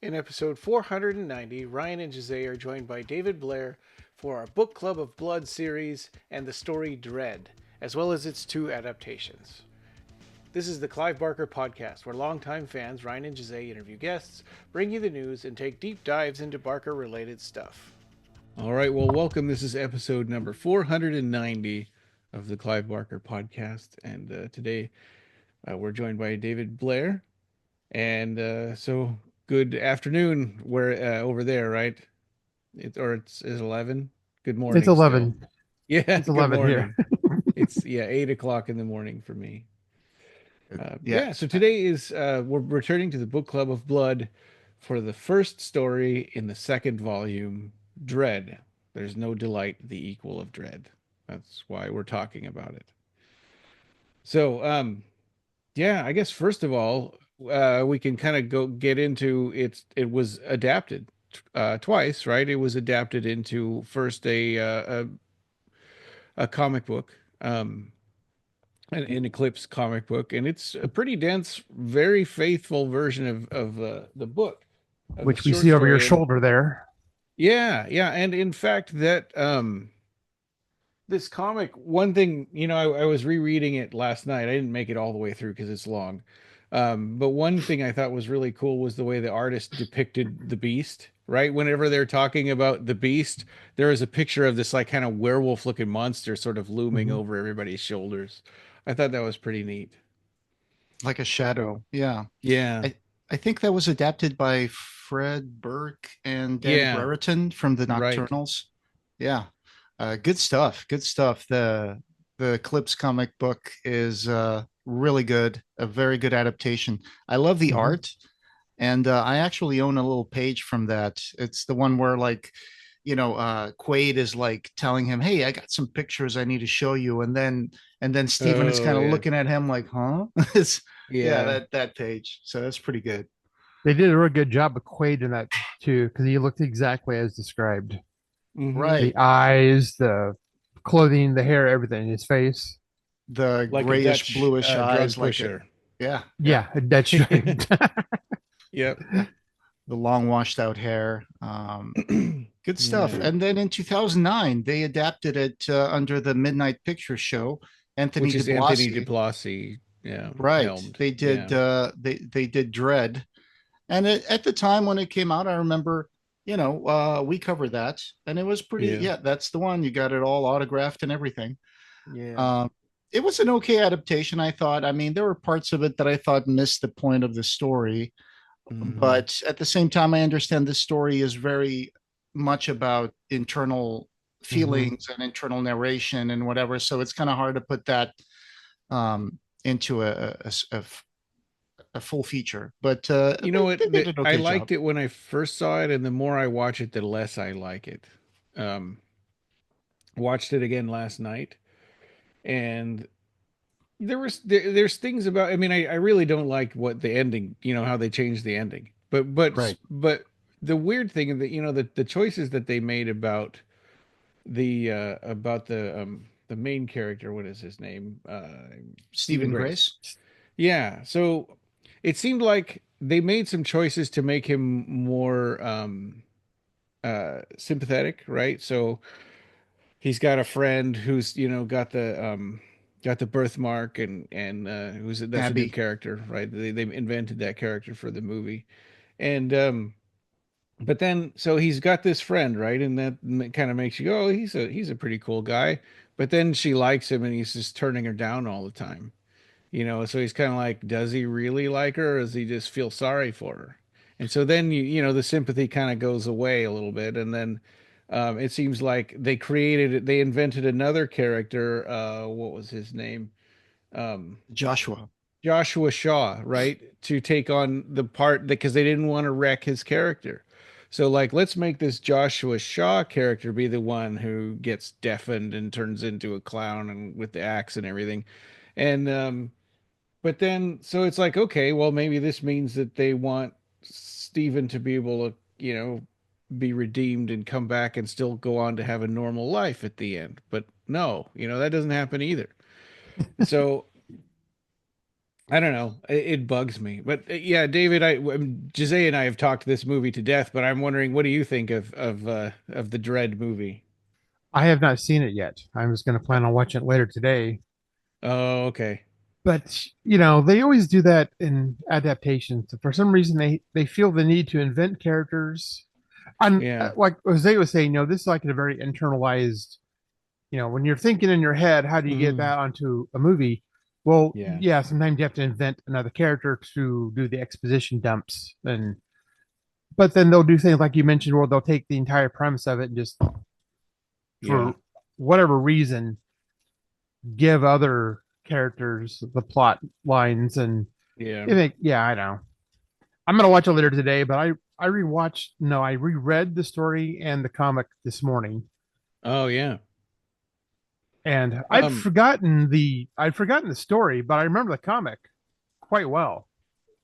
In episode 490, Ryan and Jose are joined by David Blair for our Book Club of Blood series and the story Dread, as well as its two adaptations. This is the Clive Barker Podcast, where longtime fans Ryan and Jose interview guests, bring you the news, and take deep dives into Barker-related stuff. All right, well, welcome. This is episode number 490 of the Clive Barker Podcast, and today we're joined by David Blair. And so good afternoon. We're over there, right? It's 11. Good morning. It's 11. Still. Yeah, it's 11 morning. Here. It's 8:00 in the morning for me. So today is we're returning to the Book Club of Blood for the first story in the second volume, Dread. There's no delight the equal of dread. That's why we're talking about it. So I guess first of all, we can kind of get into it. It was adapted twice, right? It was adapted into first a comic book, an Eclipse comic book, and it's a pretty dense, very faithful version of the book, which we see over your shoulder there. Yeah, and in fact, that this comic, one thing, I was rereading it last night. I didn't make it all the way through because it's long. But one thing I thought was really cool was the way the artist depicted the beast, right? Whenever they're talking about the beast, there is a picture of this like kind of werewolf looking monster sort of looming over everybody's shoulders. I thought that was pretty neat. Like a shadow. Yeah. Yeah. I think that was adapted by Fred Burke and Dan Brereton from the Nocturnals. Right. Yeah. Good stuff. The Eclipse comic book is really good, a very good adaptation. I love the art, and I actually own a little page from that. It's the one where Quaid is like telling him, "Hey, I got some pictures I need to show you," and then Stephen is kind of looking at him like, "Huh?" That page. So that's pretty good. They did a real good job of Quaid in that too, because he looked exactly as described. Right, the eyes, the clothing, the hair, everything, his face, the like grayish, bluish eyes, like yeah, that's right. Yep. The long washed out hair. Good stuff. Yeah. And then in 2009, they adapted it under the Midnight Picture Show. Anthony DiBlasi. Yeah. Right. Helmed. They did they did Dread. And at the time when it came out, I remember, we covered that, and it was pretty, that's the one. You got it all autographed and everything. Yeah. It was an okay adaptation, I thought. I mean, there were parts of it that I thought missed the point of the story. But at the same time, I understand this story is very much about internal feelings and internal narration and whatever. So it's kind of hard to put that into a full feature. But you know what? I liked it when I first saw it, and the more I watch it, the less I like it. Watched it again last night, and there's things about. I mean, I really don't like what the ending. How they changed the ending. But the weird thing that the choices that they made about the main character. What is his name? Stephen Grace. Yeah. So it seemed like they made some choices to make him more sympathetic, right? So he's got a friend who's got the birthmark and that's Abby. A new character, right? They invented that character for the movie, and but then so he's got this friend, right? And that kind of makes you go, oh, he's a pretty cool guy. But then she likes him, and he's just turning her down all the time. So he's kind of like, does he really like her, or does he just feel sorry for her? And so then the sympathy kind of goes away a little bit, and then it seems like they invented another character. What was his name? Joshua Shaw, right? To take on the part because they didn't want to wreck his character. So like, let's make this Joshua Shaw character be the one who gets deafened and turns into a clown and with the axe and everything. And but then so it's like, okay, well, maybe this means that they want Stephen to be able to, be redeemed and come back and still go on to have a normal life at the end. But no, that doesn't happen either. So I don't know. It bugs me. But yeah, David, Jose and I have talked this movie to death, but I'm wondering, what do you think of the Dread movie? I have not seen it yet. I was going to plan on watching it later today. Oh, okay. But they always do that in adaptations. For some reason, they feel the need to invent characters. And Yeah. like Jose was saying, this is like a very internalized. When you're thinking in your head, how do you get that onto a movie? Well, Yeah. yeah, sometimes you have to invent another character to do the exposition dumps, but then they'll do things like you mentioned, where they'll take the entire premise of it and just, Yeah. for whatever reason, give other characters the plot lines. And Yeah. yeah, I know. I'm gonna watch it later today, but I rewatched. No, I reread the story and the comic this morning, Oh, yeah. and I'd forgotten the story, but I remember the comic quite well.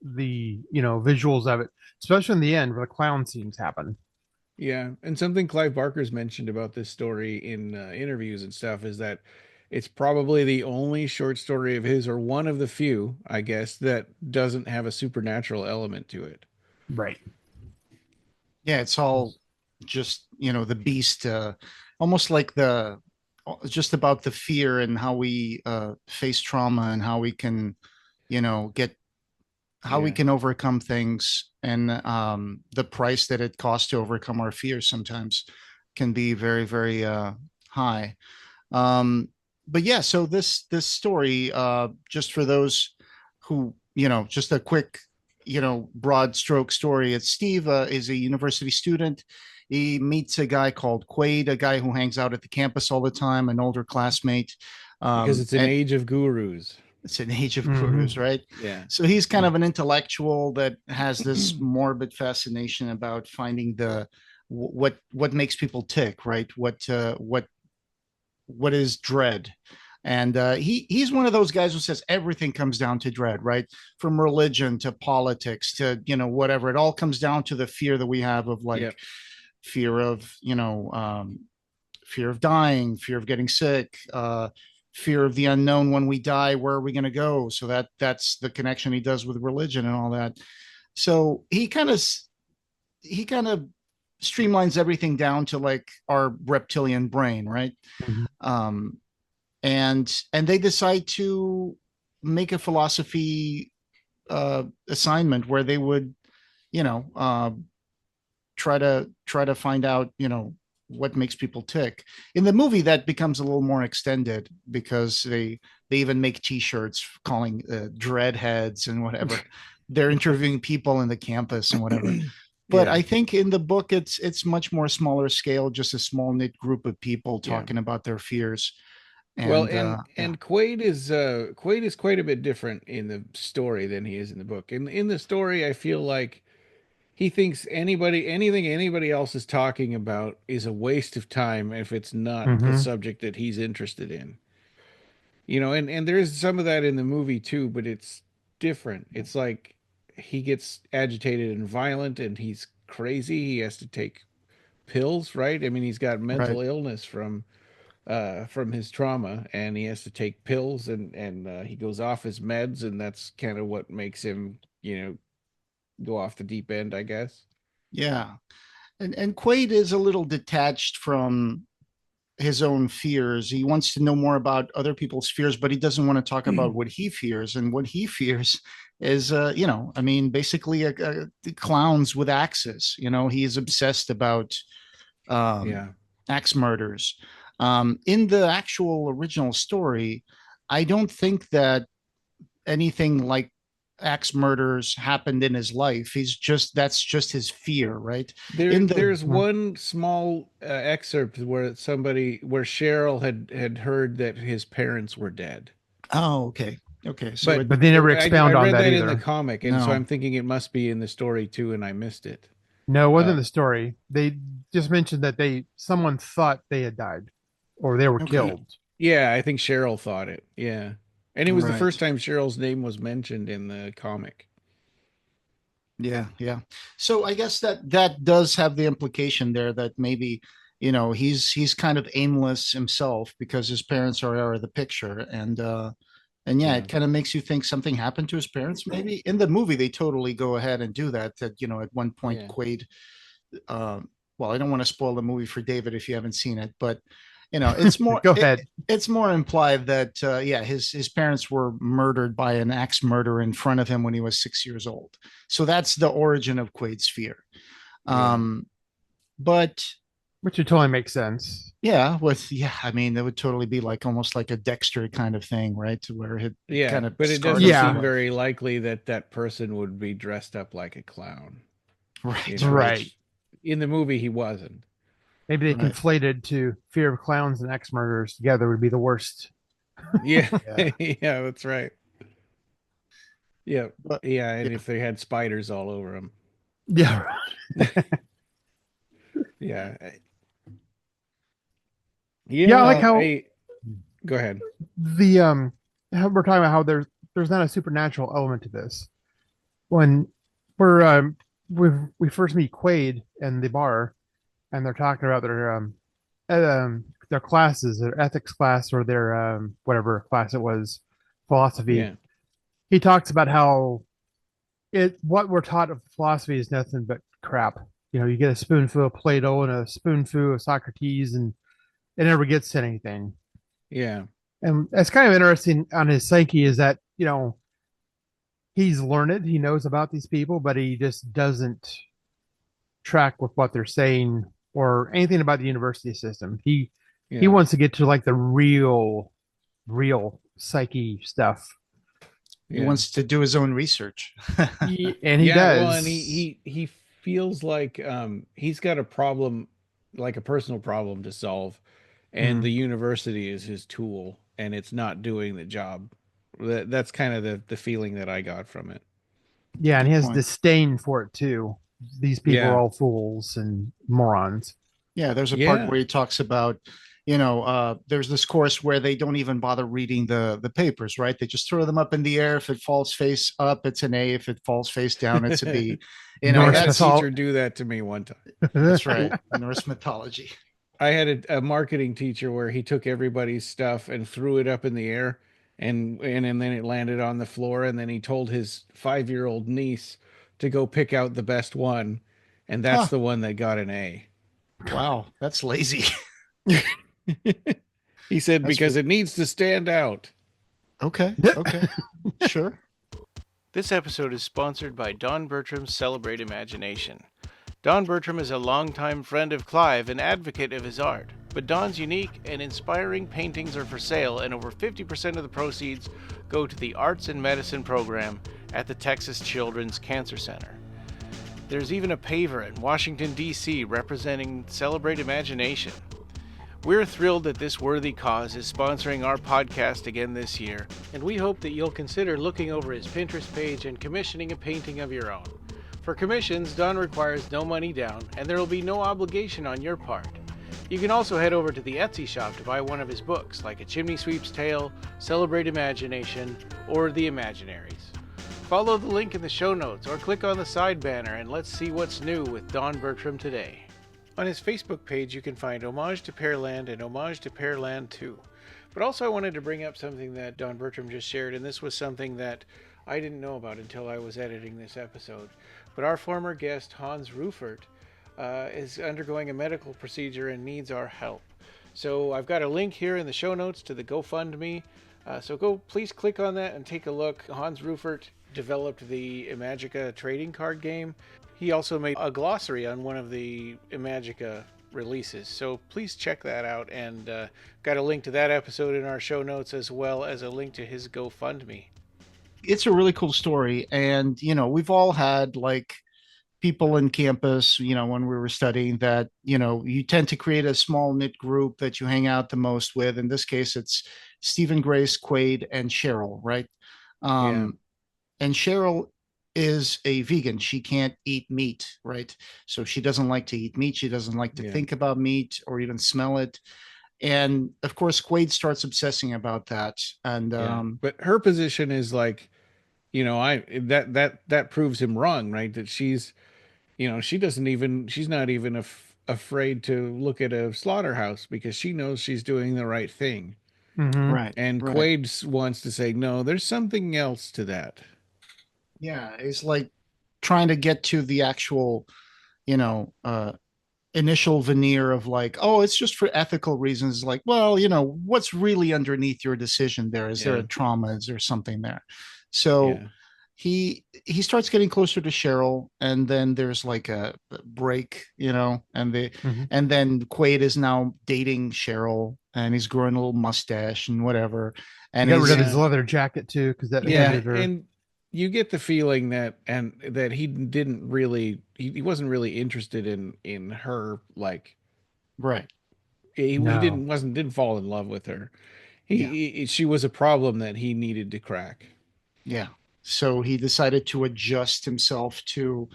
The visuals of it, especially in the end where the clown scenes happen. Yeah, and something Clive Barker's mentioned about this story in interviews and stuff is that it's probably the only short story of his, or one of the few, I guess, that doesn't have a supernatural element to it. Right. Yeah, it's all just, the beast, almost like just about the fear and how we face trauma and how we can, get how we can overcome things, and the price that it costs to overcome our fears sometimes can be very, very high. But yeah, so this story, just for those who, just a quick, broad stroke story. It's Steve is a university student. He meets a guy called Quaid, a guy who hangs out at the campus all the time, an older classmate. Because it's an age of gurus. It's an age of gurus, right? Yeah. So he's kind of an intellectual that has this morbid fascination about finding what makes people tick, right? What is dread? And he's one of those guys who says everything comes down to dread, right? From religion to politics to whatever. It all comes down to the fear that we have of fear of fear of dying, fear of getting sick, fear of the unknown. When we die, where are we going to go? So that's the connection he does with religion and all that. So he kind of streamlines everything down to like our reptilian brain, right? And they decide to make a philosophy assignment where they would try to find out what makes people tick. In the movie, that becomes a little more extended because they even make t-shirts calling dread heads and whatever. They're interviewing people in the campus and whatever. But I think in the book it's much more smaller scale, just a small knit group of people talking about their fears. And Quaid is quite a bit different in the story than he is in the book. In the story, I feel like he thinks anything anybody else is talking about is a waste of time if it's not the subject that he's interested in. And there's some of that in the movie too, but it's different. It's like he gets agitated and violent and he's crazy. He has to take pills, right? I mean, he's got mental illness from his trauma, and he has to take pills, and he goes off his meds, and that's kind of what makes him, go off the deep end, I guess. Yeah. And Quaid is a little detached from his own fears. He wants to know more about other people's fears, but he doesn't want to talk about what he fears. And what he fears is, basically clowns with axes. He is obsessed about axe murders. In the actual original story, I don't think that anything like axe murders happened in his life. That's just his fear, right? There's one small excerpt where Cheryl had heard that his parents were dead. Oh, okay. So but they never expound on that either. I read that in the comic, and so I'm thinking it must be in the story too, and I missed it. No, it wasn't the story. They just mentioned that someone thought they had died or they were killed. Yeah, I think Cheryl thought it. Yeah. And it was the first time Cheryl's name was mentioned in the comic. Yeah. So I guess that does have the implication there that maybe, he's kind of aimless himself because his parents are out of the picture. And And it kind of makes you think something happened to his parents. Maybe in the movie they totally go ahead and do that. That at one point Quaid. Well, I don't want to spoil the movie for David if you haven't seen it, but it's more. Go ahead. It's more implied that his parents were murdered by an axe murderer in front of him when he was 6 years old. So that's the origin of Quaid's fear. But which would totally make sense. I mean, that would totally be like almost like a Dexter kind of thing, right? To where it kind of but it doesn't seem very likely that person would be dressed up like a clown. Right. Right. In the movie, he wasn't. Maybe they conflated to fear of clowns and axe murderers together would be the worst. Yeah, that's right. Yeah, and if they had spiders all over them. Yeah. Yeah. I like how. Go ahead. How we're talking about how there's not a supernatural element to this. When we first meet Quaid in the bar, and they're talking about their classes, their ethics class or their whatever class it was, philosophy. Yeah. He talks about how what we're taught of philosophy is nothing but crap. You get a spoonful of Plato and a spoonful of Socrates, and it never gets to anything. Yeah. And that's kind of interesting on his psyche is that, he's learned, he knows about these people, but he just doesn't track with what they're saying or anything about the university system. He wants to get to like the real psyche stuff. He wants to do his own research. And he does. Well, and he feels like he's got a problem, like a personal problem to solve, and the university is his tool, and it's not doing the job. That's kind of the feeling that I got from it. Yeah, and he has disdain for it too. These people are all fools and morons. Yeah, there's a part where he talks about, there's this course where they don't even bother reading the papers, right? They just throw them up in the air. If it falls face up, it's an A. If it falls face down, it's a B. That teacher do that to me one time. That's right. Norse mythology. I had a marketing teacher where he took everybody's stuff and threw it up in the air, and then it landed on the floor, and then he told his 5-year-old niece to go pick out the best one, and that's the one that got an A. Wow, that's lazy. He said because it needs to stand out. Okay. Sure. This episode is sponsored by Don Bertram's Celebrate Imagination. Don Bertram is a longtime friend of Clive and advocate of his art, but Don's unique and inspiring paintings are for sale, and over 50% of the proceeds go to the Arts and Medicine program at the Texas Children's Cancer Center. There's even a paver in Washington, D.C. representing Celebrate Imagination. We're thrilled that this worthy cause is sponsoring our podcast again this year, and we hope that you'll consider looking over his Pinterest page and commissioning a painting of your own. For commissions, Don requires no money down, and there will be no obligation on your part. You can also head over to the Etsy shop to buy one of his books, like A Chimney Sweep's Tale, Celebrate Imagination, or The Imaginaries. Follow the link in the show notes, or click on the side banner, and let's see what's new with Don Bertram today. On his Facebook page, you can find Homage to Pearland and Homage to Pearland 2. But also I wanted to bring up something that Don Bertram just shared, and this was something that I didn't know about until I was editing this episode. But our former guest, Hans Rueffert, is undergoing a medical procedure and needs our help. So I've got a link here in the show notes to the GoFundMe. So please click on that and take a look. Hans Rueffert developed the Imagica trading card game. He also made a glossary on one of the Imagica releases. So please check that out, and got a link to that episode in our show notes, as well as a link to his GoFundMe. It's a really cool story. And, we've all had like people in campus, when we were studying that, you tend to create a small knit group that you hang out the most with. In this case, it's Stephen, Grace, Quaid, and Cheryl, right? And Cheryl is a vegan. She can't eat meat, right? So she doesn't like to eat meat. She doesn't like to think about meat or even smell it. And of course, Quaid starts obsessing about that. And but her position is like, that proves him wrong, right? That she's not even afraid to look at a slaughterhouse because she knows she's doing the right thing. Right. And Quaid wants to say, no, there's something else to that. Yeah, it's like trying to get to the actual, initial veneer of like, oh, it's just for ethical reasons. Like, well, what's really underneath your decision there? Is there a trauma? Is there something there? So he starts getting closer to Cheryl, and then there's like a break, and and then Quaid is now dating Cheryl, and he's growing a little mustache and whatever. And he got rid of his leather jacket too, because that and you get the feeling that he didn't really he wasn't really interested in her, like, right. He didn't fall in love with her. She was a problem that he needed to crack. Yeah. So he decided to adjust himself to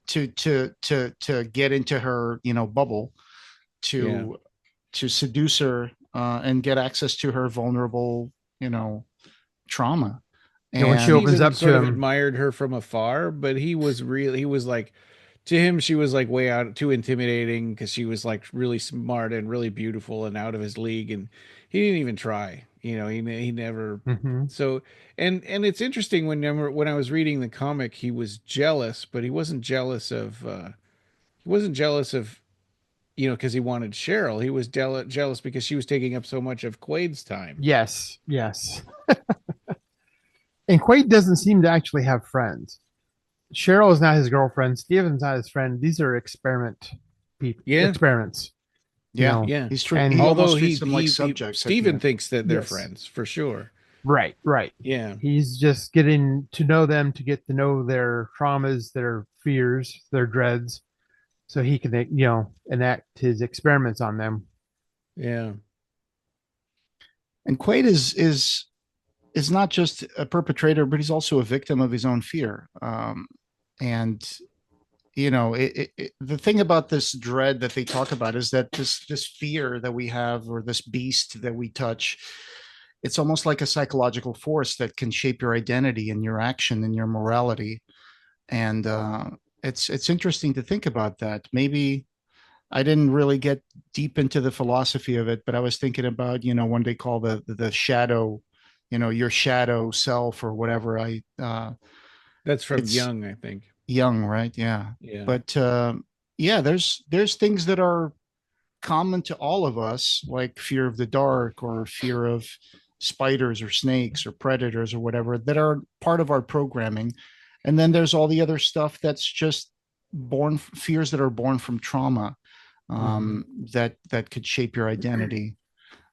get into her, bubble, to seduce her and get access to her vulnerable, trauma. And when she opens up to him, admired her from afar, but he was like, to him, she was like way out, too intimidating, because she was like really smart and really beautiful and out of his league, and he didn't even try. He never. So, and it's interesting when I was reading the comic, he was jealous, but he wasn't jealous of because he wanted Cheryl. He was jealous because she was taking up so much of Quaid's time. Yes. And Quaid doesn't seem to actually have friends. Cheryl is not his girlfriend. Steven's not his friend. These are experiments. Yeah. He's treating. Although Steven thinks that they're friends for sure. Right. Yeah. He's just getting to know them, to get to know their traumas, their fears, their dreads, so he can, enact his experiments on them. Yeah. And Quaid is not just a perpetrator, but he's also a victim of his own fear. And the thing about this dread that they talk about is that this fear that we have, or this beast that we touch, it's almost like a psychological force that can shape your identity and your action and your morality. And it's interesting to think about that. Maybe I didn't really get deep into the philosophy of it, but I was thinking about, when they call the shadow, your shadow self or whatever. That's from Jung, I think. Jung, right? Yeah. But there's things that are common to all of us, like fear of the dark, or fear of spiders or snakes or predators or whatever, that are part of our programming. And then there's all the other stuff that's just fears that are born from trauma, that could shape your identity.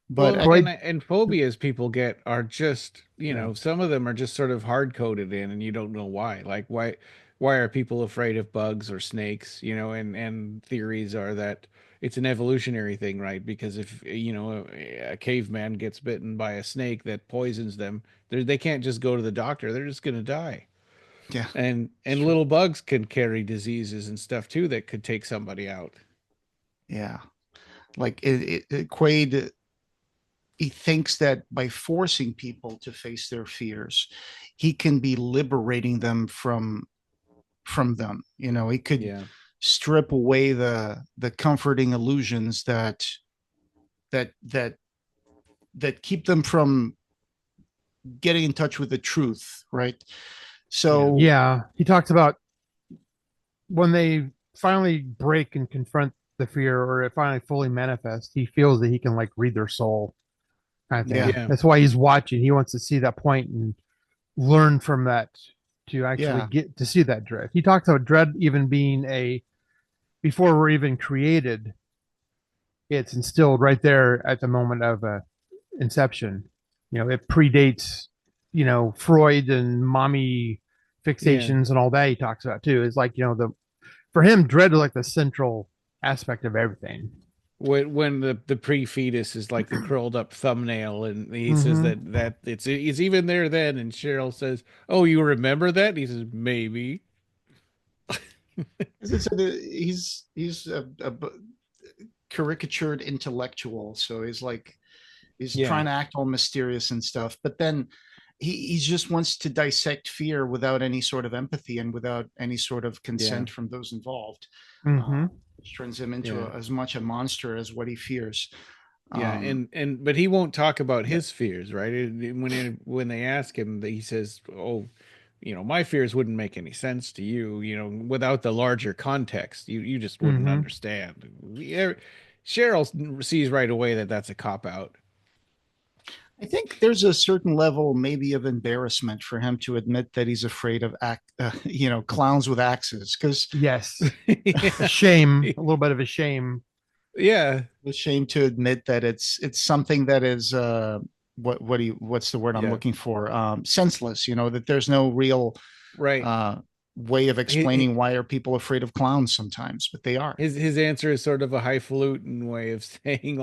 But and phobias people get are just, some of them are just sort of hard coded in, and you don't know why. Like, why are people afraid of bugs or snakes? And theories are that it's an evolutionary thing, right? Because if a caveman gets bitten by a snake that poisons them, they can't just go to the doctor; they're just going to die. Yeah, and little bugs can carry diseases and stuff too that could take somebody out. Yeah, like Quaid. He thinks that by forcing people to face their fears, he can be liberating them from them. He could strip away the comforting illusions that keep them from getting in touch with the truth, right? So he talks about when they finally break and confront the fear, or it finally fully manifests, he feels that he can like read their soul. That's why he's watching. He wants to see that point and learn from that to actually get to see that dread. He talks about dread even being before we're even created, it's instilled right there at the moment of inception. It predates, Freud and mommy fixations and all that he talks about too. It's like, for him, dread is like the central aspect of everything. When the pre-fetus is like the curled up thumbnail, and he says that it's even there then, and Cheryl says, "Oh, you remember that?" And he says, "Maybe." He's a caricatured intellectual, so he's trying to act all mysterious and stuff, but then he just wants to dissect fear without any sort of empathy and without any sort of consent from those involved. Which turns him into as much a monster as what he fears. Yeah, but he won't talk about his fears, right? When they ask him, he says, "Oh, my fears wouldn't make any sense to you, without the larger context. You just wouldn't understand." Cheryl sees right away that that's a cop out. I think there's a certain level maybe of embarrassment for him to admit that he's afraid of clowns with axes, because yes, shame, a little bit of a shame. Yeah, the shame to admit that it's something that is what's the word I'm looking for? Senseless, that there's no real way of explaining why are people afraid of clowns sometimes, but they are. His answer is sort of a highfalutin way of saying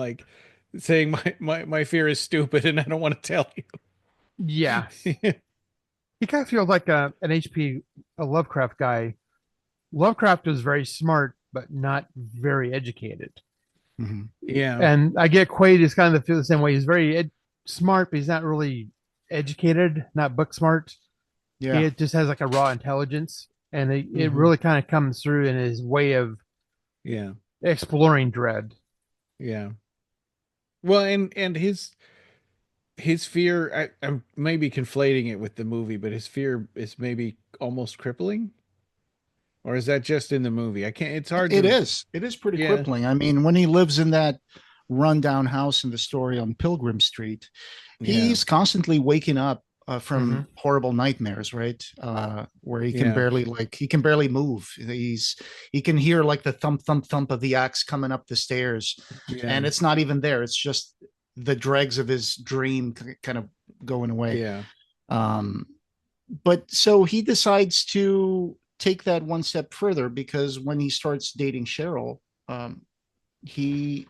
my fear is stupid and I don't want to tell you. Yeah. He kind of feels like a Lovecraft guy. Lovecraft was very smart, but not very educated. Mm-hmm. Yeah. And I get Quaid is kind of feel the same way. He's very smart, but he's not really educated, not book smart. Yeah. He just has like a raw intelligence, and it really kind of comes through in his way of exploring dread. Yeah. Well, and his fear, I'm maybe conflating it with the movie, but his fear is maybe almost crippling. Or is that just in the movie? I can't. It's hard. It is pretty crippling. I mean, when he lives in that rundown house in the story on Pilgrim Street, he's constantly waking up from horrible nightmares, right? Where he can barely move. He can hear like the thump thump thump of the axe coming up the stairs, and it's not even there. It's just the dregs of his dream kind of going away. Yeah. But so he decides to take that one step further, because when he starts dating Cheryl, he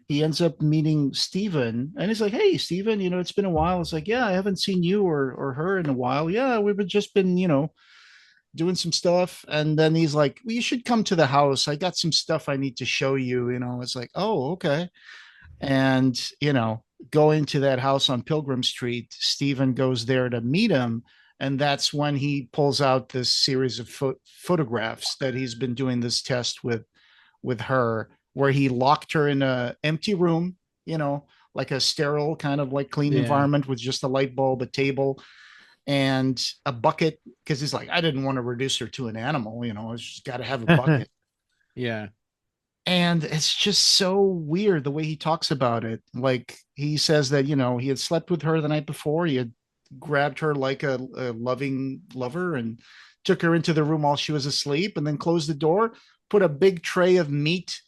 ends up meeting Steven, and he's like, "Hey, Steven, it's been a while." It's like, "Yeah, I haven't seen you or her in a while." "Yeah, we've just been, doing some stuff." And then he's like, "Well, you should come to the house. I got some stuff I need to show you." It's like, "Oh, okay." And, going to that house on Pilgrim Street, Steven goes there to meet him. And that's when he pulls out this series of photographs that he's been doing this test with her, where he locked her in an empty room, like a sterile kind of like clean environment with just a light bulb, a table, and a bucket. Because he's like, I didn't want to reduce her to an animal, it's just got to have a bucket. Yeah. And it's just so weird the way he talks about it. Like, he says that, he had slept with her the night before. He had grabbed her like a loving lover and took her into the room while she was asleep, and then closed the door, put a big tray of meat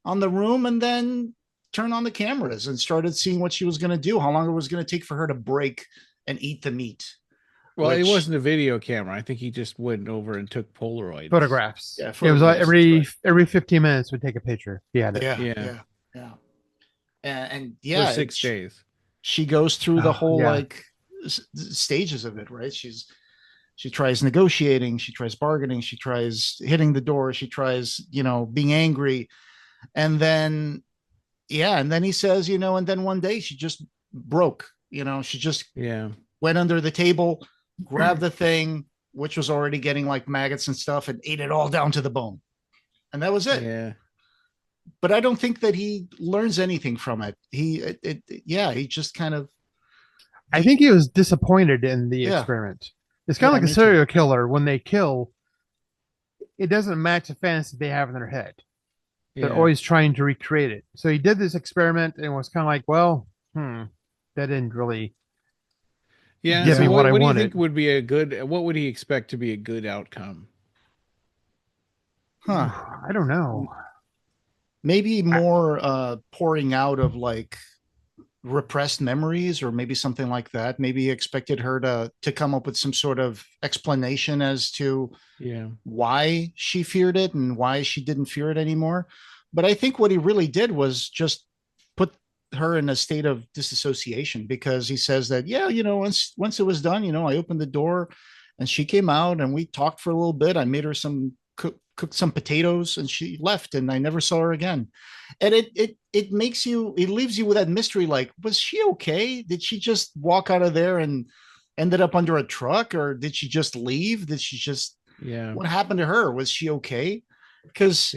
on the room, and then turned on the cameras and started seeing what she was going to do, how long it was going to take for her to break and eat the meat. Well, it wasn't a video camera. I think he just went over and took Polaroid photographs. Yeah, it was like every 15 minutes would take a picture. Yeah. And for 6 days. She goes through the whole stages of it, right? She tries negotiating, she tries bargaining, she tries hitting the door, she tries being angry, and then he says, and then one day she just broke. She just went under the table, grabbed the thing, which was already getting like maggots and stuff, and ate it all down to the bone, and that was it. But I don't think that he learns anything from it. He just kind of, I think he was disappointed in the experiment. It's kind of like a serial killer. When they kill, it doesn't match the fantasy they have in their head. They're always trying to recreate it. So he did this experiment and was kind of like, well, that didn't really give me what I wanted. What do you think would be what would he expect to be a good outcome? I don't know. Maybe more pouring out of like repressed memories, or maybe something like that. Maybe he expected her to come up with some sort of explanation as to why she feared it and why she didn't fear it anymore. But I think what he really did was just put her in a state of disassociation, because he says that once it was done, I opened the door and she came out and we talked for a little bit. I made her cooked some potatoes and she left, and I never saw her again. And it leaves you with that mystery, like, was she okay? Did she just walk out of there and ended up under a truck, or did she just leave? Did she just what happened to her? Was she okay? Because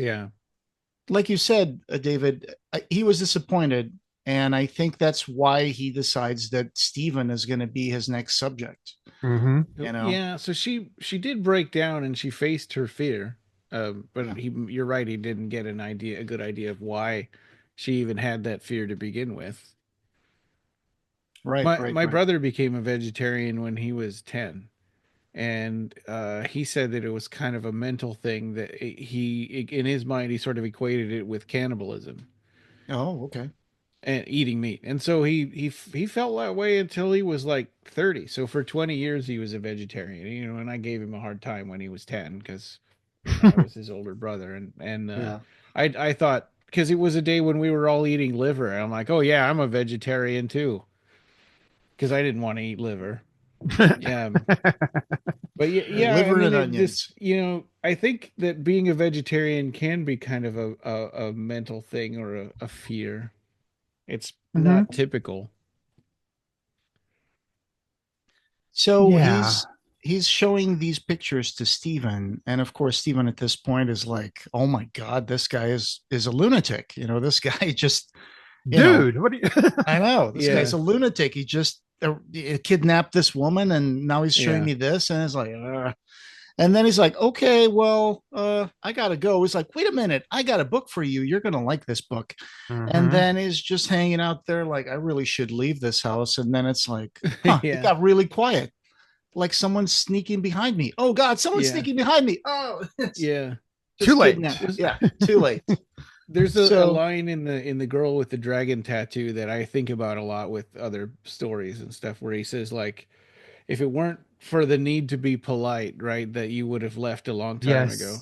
like you said, David, he was disappointed. And I think that's why he decides that Stephen is going to be his next subject. Mm-hmm. You know? Yeah. So she did break down and she faced her fear. But you're right. He didn't get a good idea of why she even had that fear to begin with. My brother became a vegetarian when he was 10. And he said that it was kind of a mental thing that in his mind, he sort of equated it with cannibalism. Oh, okay. And eating meat. And so he felt that way until he was like 30. So for 20 years, he was a vegetarian, and I gave him a hard time when he was 10 because I was his older brother. And I thought, because it was a day when we were all eating liver. And I'm like, oh, yeah, I'm a vegetarian, too. Because I didn't want to eat liver. Yeah. But yeah, liver and onions. I think that being a vegetarian can be kind of a mental thing or a fear. It's not typical. So he's showing these pictures to Stephen, and of course Stephen at this point is like, "Oh my God, this guy is a lunatic." This guy just, dude, what do you? I know this guy's a lunatic. He just kidnapped this woman, and now he's showing me this, and it's like, and then he's like, okay, well, I gotta go. He's like, wait a minute, I got a book for you. You're gonna like this book. And then he's just hanging out there like, I really should leave this house. And then it's like, it got really quiet. Like someone's sneaking behind me. Oh God, someone's sneaking behind me. Oh, yeah. Too late. Yeah, too late. There's a line in the Girl with the Dragon Tattoo that I think about a lot with other stories and stuff, where he says, like, if it weren't for the need to be polite, right, that you would have left a long time ago.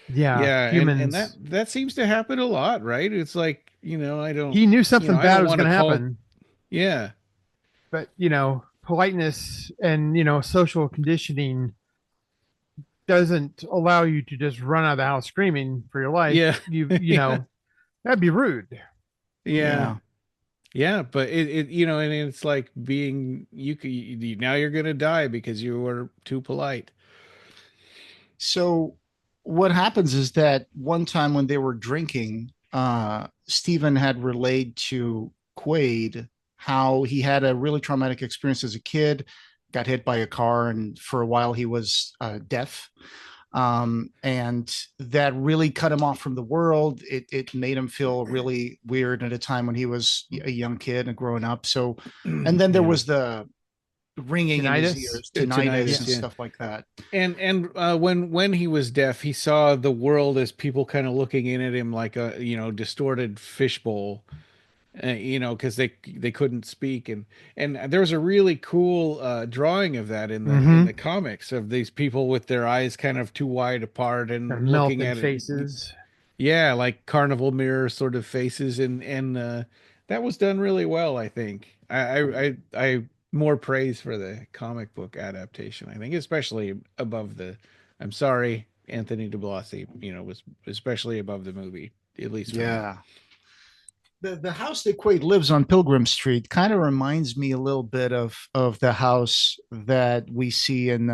Yeah. Humans. And that seems to happen a lot, right? It's like, he knew something bad was going to happen. Yeah. But, politeness and, social conditioning doesn't allow you to just run out of the house screaming for your life. Yeah. That'd be rude. Yeah, but it and it's like being now you're gonna die because you were too polite. So what happens is that one time when they were drinking, Stephen had relayed to Quaid how he had a really traumatic experience as a kid, got hit by a car, and for a while he was deaf. And that really cut him off from the world. It made him feel really weird at a time when he was a young kid and growing up. So, and then there was the ringing in his ears, tinnitus and stuff like that. And when he was deaf, he saw the world as people kind of looking in at him like a distorted fishbowl. Because they couldn't speak, and there was a really cool drawing of that in the comics of these people with their eyes kind of too wide apart and looking at faces. Like carnival mirror sort of faces, and that was done really well. I think I more praise for the comic book adaptation. I think especially above the. I'm sorry, Anthony DiBlasi. Was especially above the movie, at least. For me. The house that Quaid lives on Pilgrim Street kind of reminds me a little bit of the house that we see in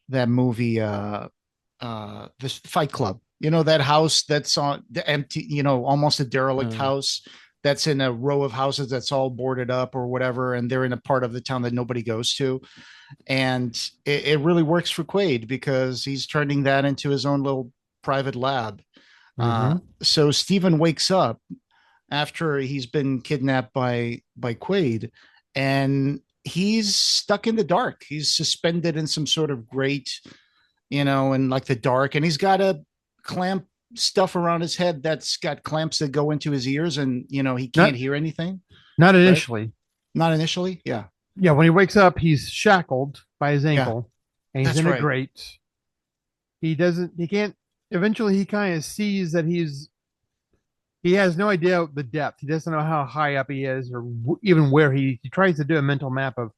that movie, this Fight Club. That house that's on the empty, almost a derelict house that's in a row of houses that's all boarded up or whatever, and they're in a part of the town that nobody goes to. And it really works for Quaid because he's turning that into his own little private lab. So Stephen wakes up after he's been kidnapped by Quaid, and he's stuck in the dark. He's suspended in some sort of grate, in like the dark, and he's got a clamp stuff around his head that's got clamps that go into his ears, and he can't hear anything. Not initially. Right? Not initially. Yeah. Yeah. When he wakes up, he's shackled by his ankle, and he's in a grate. He can't. Eventually, he kind of sees that he has no idea the depth. He doesn't know how high up he is, or even where he tries to do a mental map of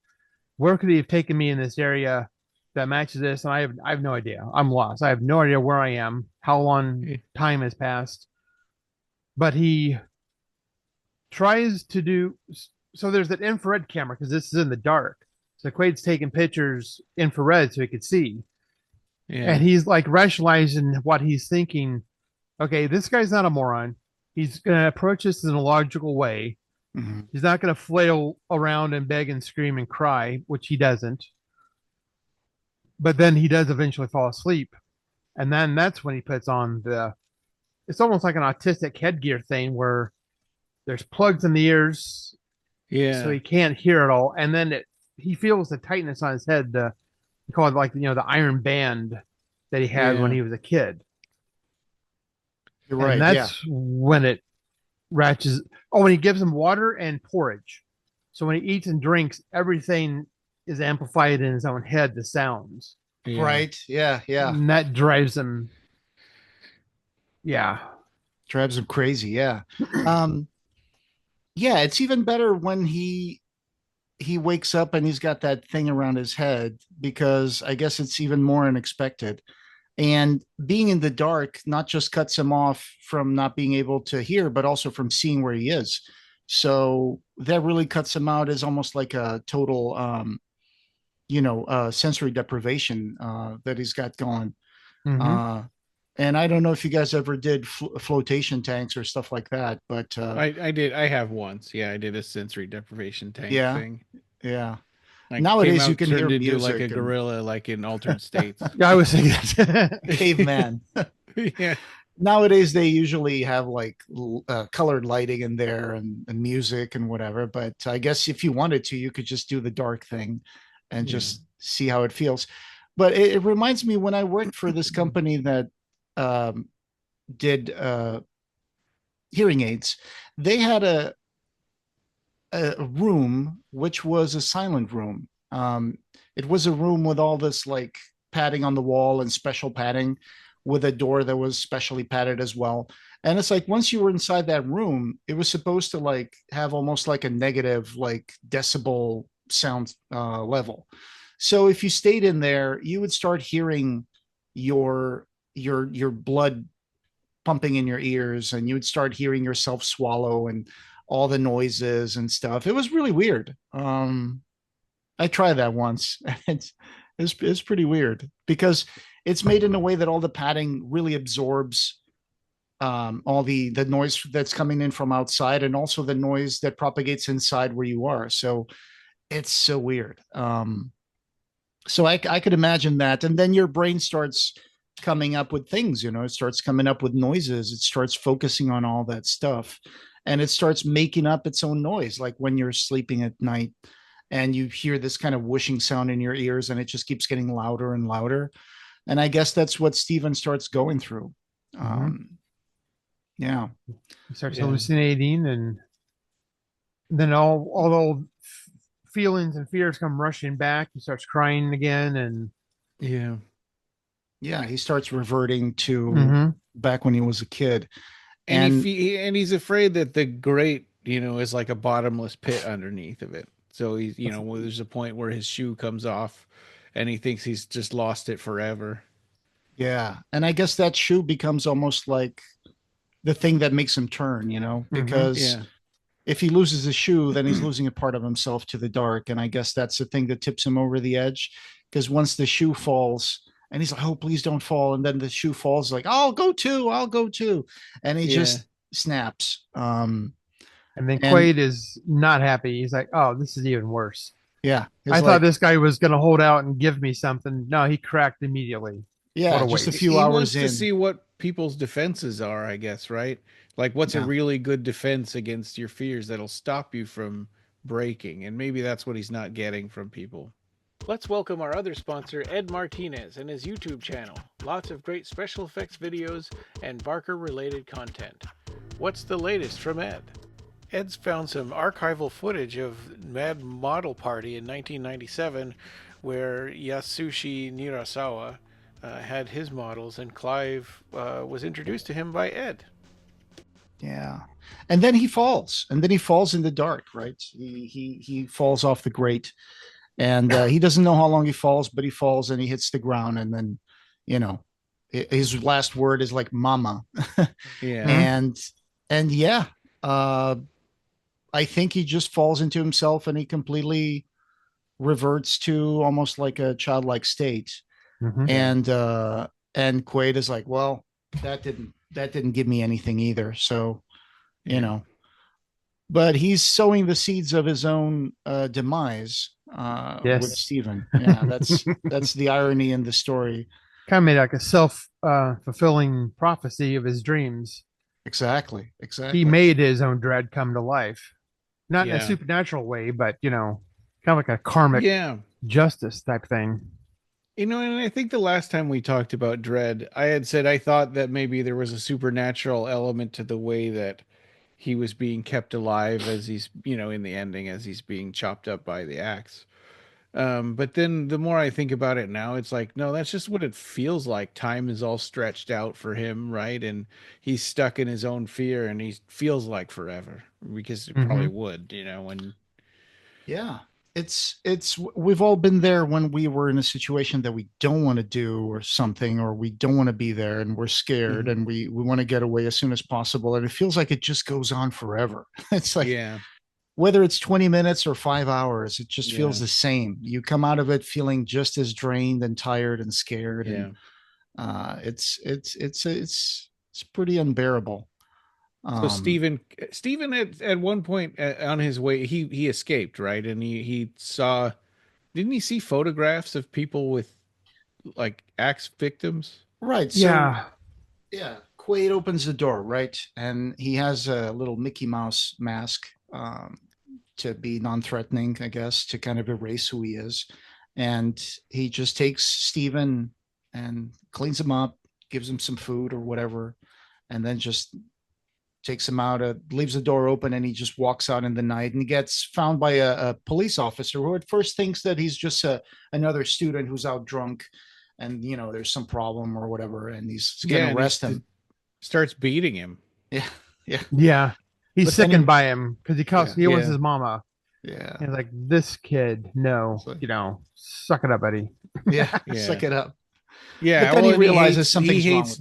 where could he have taken me in this area that matches this, and I have no idea. I'm lost. I have no idea where I am, how long time has passed. But he tries to do so. There's that infrared camera because this is in the dark. So Quaid's taking pictures infrared so he could see. Yeah. And he's like rationalizing what he's thinking. okay, this guy's not a moron. He's going to approach this in a logical way. Mm-hmm. He's not going to flail around and beg and scream and cry, which he doesn't. But then he does eventually fall asleep. And then that's when he puts on it's almost like an autistic headgear thing where there's plugs in the ears. Yeah. So he can't hear it all. And then he feels the tightness on his head. We call it like, the iron band that he had when he was a kid. You're right. And that's when it ratchets. Oh, when he gives him water and porridge. So when he eats and drinks, everything is amplified in his own head, the sounds. Yeah. Right. Yeah. Yeah. And that drives him. Yeah. Drives him crazy. Yeah. Yeah. It's even better when he wakes up and he's got that thing around his head, because I guess it's even more unexpected. And being in the dark not just cuts him off from not being able to hear, but also from seeing where he is. So that really cuts him out as almost like a total, sensory deprivation that he's got going. Mm-hmm. And I don't know if you guys ever did flotation tanks or stuff like that, but I did. I have once. Yeah, I did a sensory deprivation tank thing. Yeah. Like nowadays you can hear music like a gorilla, like in altered states. Yeah, I was thinking that. Caveman. Yeah. Nowadays they usually have like colored lighting in there and music and whatever. But I guess if you wanted to, you could just do the dark thing and just see how it feels. But it reminds me when I worked for this company that did hearing aids, they had a room which was a silent room. It was a room with all this like padding on the wall and special padding, with a door that was specially padded as well. And it's like once you were inside that room, it was supposed to like have almost like a negative like decibel sound level. So if you stayed in there, you would start hearing your blood pumping in your ears, and you would start hearing yourself swallow and all the noises and stuff. It was really weird. I tried that once. It's pretty weird because it's made in a way that all the padding really absorbs all the noise that's coming in from outside, and also the noise that propagates inside where you are. So it's so weird. So I could imagine that. And then your brain starts coming up with things, it starts coming up with noises. It starts focusing on all that stuff, and it starts making up its own noise. Like when you're sleeping at night and you hear this kind of whooshing sound in your ears, and it just keeps getting louder and louder. And I guess that's what Steven starts going through. Yeah. He starts hallucinating, and then all the feelings and fears come rushing back. He starts crying again, and he starts reverting to back when he was a kid. And he's afraid that the grate, is like a bottomless pit underneath of it. So he's, there's a point where his shoe comes off and he thinks he's just lost it forever. Yeah. And I guess that shoe becomes almost like the thing that makes him turn, because if he loses his shoe, then he's losing a part of himself to the dark. And I guess that's the thing that tips him over the edge, because once the shoe falls and he's like, oh, please don't fall. And then the shoe falls, like, I'll go too. And he just snaps. And then Quaid is not happy. He's like, oh, this is even worse. Yeah. I thought this guy was going to hold out and give me something. No, he cracked immediately. Yeah, just a few hours wants in. To see what people's defenses are, I guess, right? Like what's a really good defense against your fears that'll stop you from breaking. And maybe that's what he's not getting from people. Let's welcome our other sponsor, Ed Martinez, and his YouTube channel. Lots of great special effects videos and Barker-related content. What's the latest from Ed? Ed's found some archival footage of Mad Model Party in 1997, where Yasushi Nirasawa had his models, and Clive was introduced to him by Ed. Yeah. And then he falls. And then he falls in the dark, right? He falls off the grate. And he doesn't know how long he falls, but he falls and he hits the ground. And then, his last word is like mama. Yeah. And I think he just falls into himself and he completely reverts to almost like a childlike state. And Quaid is like, well, that didn't give me anything either. So, but he's sowing the seeds of his own demise with Stephen. Yeah, that's the irony in the story. Kind of made like a self-fulfilling prophecy of his dreams. Exactly. He made his own dread come to life. Not in a supernatural way, but, kind of like a karmic justice type thing. And I think the last time we talked about dread, I had said I thought that maybe there was a supernatural element to the way that he was being kept alive as he's, in the ending, as he's being chopped up by the axe. But then the more I think about it now, it's like, no, that's just what it feels like. Time is all stretched out for him, right? And he's stuck in his own fear, and he feels like forever, because it probably would, when. Yeah, we've all been there when we were in a situation that we don't want to do or something, or we don't want to be there, and we're scared, and we want to get away as soon as possible. And it feels like it just goes on forever. It's like, whether it's 20 minutes or 5 hours, it just feels the same. You come out of it feeling just as drained and tired and scared. And it's pretty unbearable. So Stephen at one point on his way, he escaped, right? And he saw, didn't he see photographs of people with like axe victims? Right. So, yeah. Quaid opens the door, right? And he has a little Mickey Mouse mask to be non-threatening, I guess, to kind of erase who he is. And he just takes Stephen and cleans him up, gives him some food or whatever, and then just takes him out, leaves the door open, and he just walks out in the night, and he gets found by a police officer who at first thinks that he's just another student who's out drunk, and there's some problem or whatever, and he's going to arrest him. Starts beating him. Yeah. He's sickened by him because he wants his mama. Yeah. He's like, this kid, no, suck it up, Eddie. Suck it up. Yeah. But then he realizes something. He hates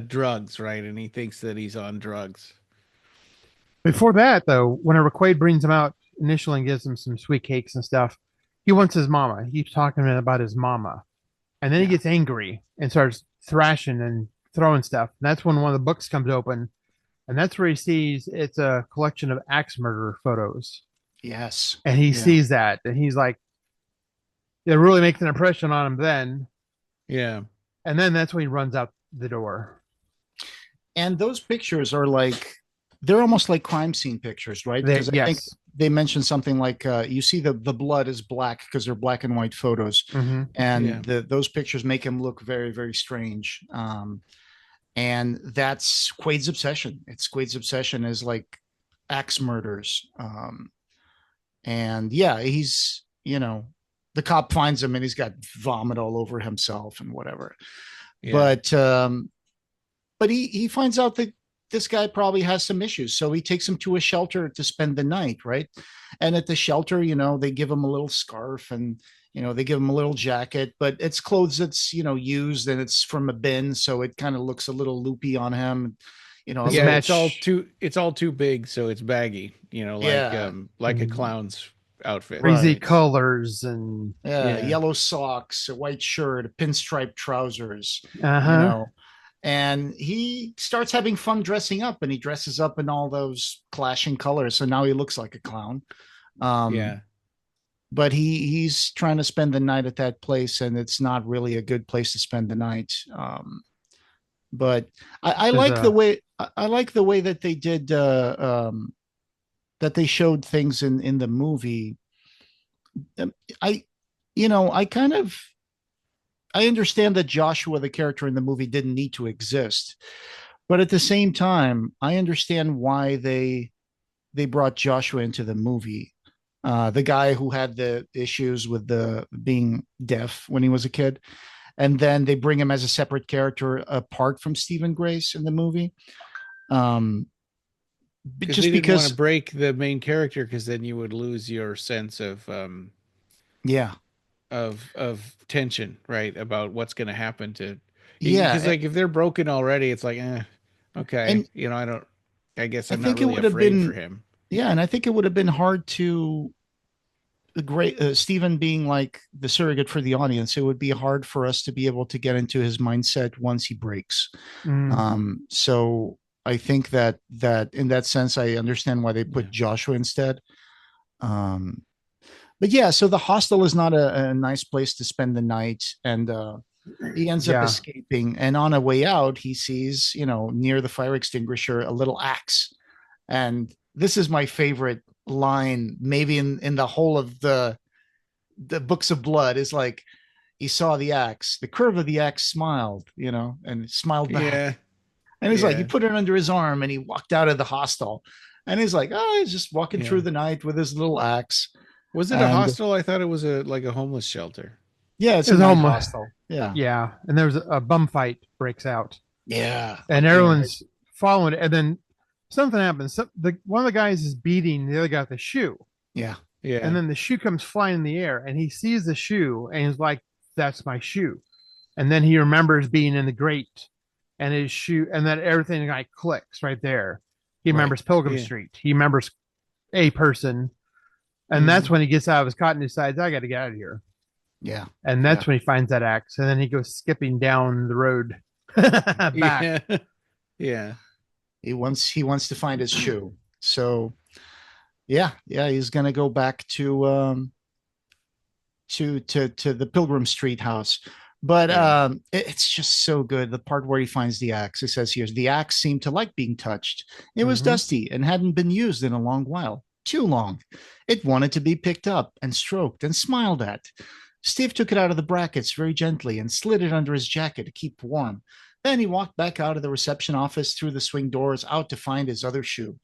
drugs, right? And he thinks that he's on drugs. Before that, though, whenever Quaid brings him out initially and gives him some sweet cakes and stuff, he wants his mama. He keeps talking to him about his mama. And then he gets angry and starts thrashing and throwing stuff. And that's when one of the books comes open. And that's where he sees it's a collection of axe murder photos. Yes. And he sees that. And he's like, it really makes an impression on him then. Yeah. And then that's when he runs out the door. And those pictures are like, they're almost like crime scene pictures, right? Because I think they mentioned something like you see the blood is black because they're black and white photos. And those pictures make him look very, very strange. And that's Quaid's obsession. Quaid's obsession is like axe murders. And he's, the cop finds him and he's got vomit all over himself and whatever. But he finds out that this guy probably has some issues. So he takes him to a shelter to spend the night, right? And at the shelter, they give him a little scarf and, they give him a little jacket, but it's clothes that's, used and it's from a bin. So it kind of looks a little loopy on him. It's all too big. So it's baggy, like a clown's outfit. Crazy colors and yellow socks, a white shirt, pinstripe trousers, and he starts having fun dressing up, and he dresses up in all those clashing colors. So now he looks like a clown. But he's trying to spend the night at that place, and it's not really a good place to spend the night. But I like the way that they did that they showed things in the movie. I understand that Joshua, the character in the movie, didn't need to exist, but at the same time, I understand why they brought Joshua into the movie. The guy who had the issues with the being deaf when he was a kid, and then they bring him as a separate character apart from Stephen Grace in the movie. Just they didn't want to break the main character, because then you would lose your sense of of tension, right, about what's going to happen to because like if they're broken already, it's like okay, and, I guess I'm not really afraid for him. And I think it would have been hard to great Stephen being like the surrogate for the audience, it would be hard for us to be able to get into his mindset once he breaks. So I think that in that sense, I understand why they put Joshua instead. But yeah, so the hostel is not a nice place to spend the night, and he ends up escaping. And on a way out, he sees, near the fire extinguisher, a little axe. And this is my favorite line, maybe in the whole of the books of blood, is like, he saw the axe, the curve of the axe smiled, and smiled back. Yeah. And he's like, he put it under his arm and he walked out of the hostel. And he's like, oh, he's just walking through the night with his little axe. Was it a hostel? I thought it was like a homeless shelter. Yeah, it's a homeless hostel. Yeah. Yeah. And there's a bum fight breaks out. Yeah. And everyone's following it. And then something happens. One of the guys is beating the other guy with the shoe. Yeah. Yeah. And then the shoe comes flying in the air and he sees the shoe and he's like, that's my shoe. And then he remembers being in the grate and his shoe, and then everything like clicks right there. He remembers Pilgrim Street. He remembers a person. And that's when he gets out of his cot and decides, I got to get out of here. Yeah. And that's when he finds that axe. And then he goes skipping down the road back. Yeah. He wants to find his shoe. So yeah, he's gonna go back to the Pilgrim Street house. But it's just so good. The part where he finds the axe, it says here, the axe seemed to like being touched. It was dusty and hadn't been used in a long while. Too long. It wanted to be picked up and stroked and smiled at. Steve took it out of the brackets very gently and slid it under his jacket to keep warm. Then he walked back out of the reception office through the swing doors out to find his other shoe.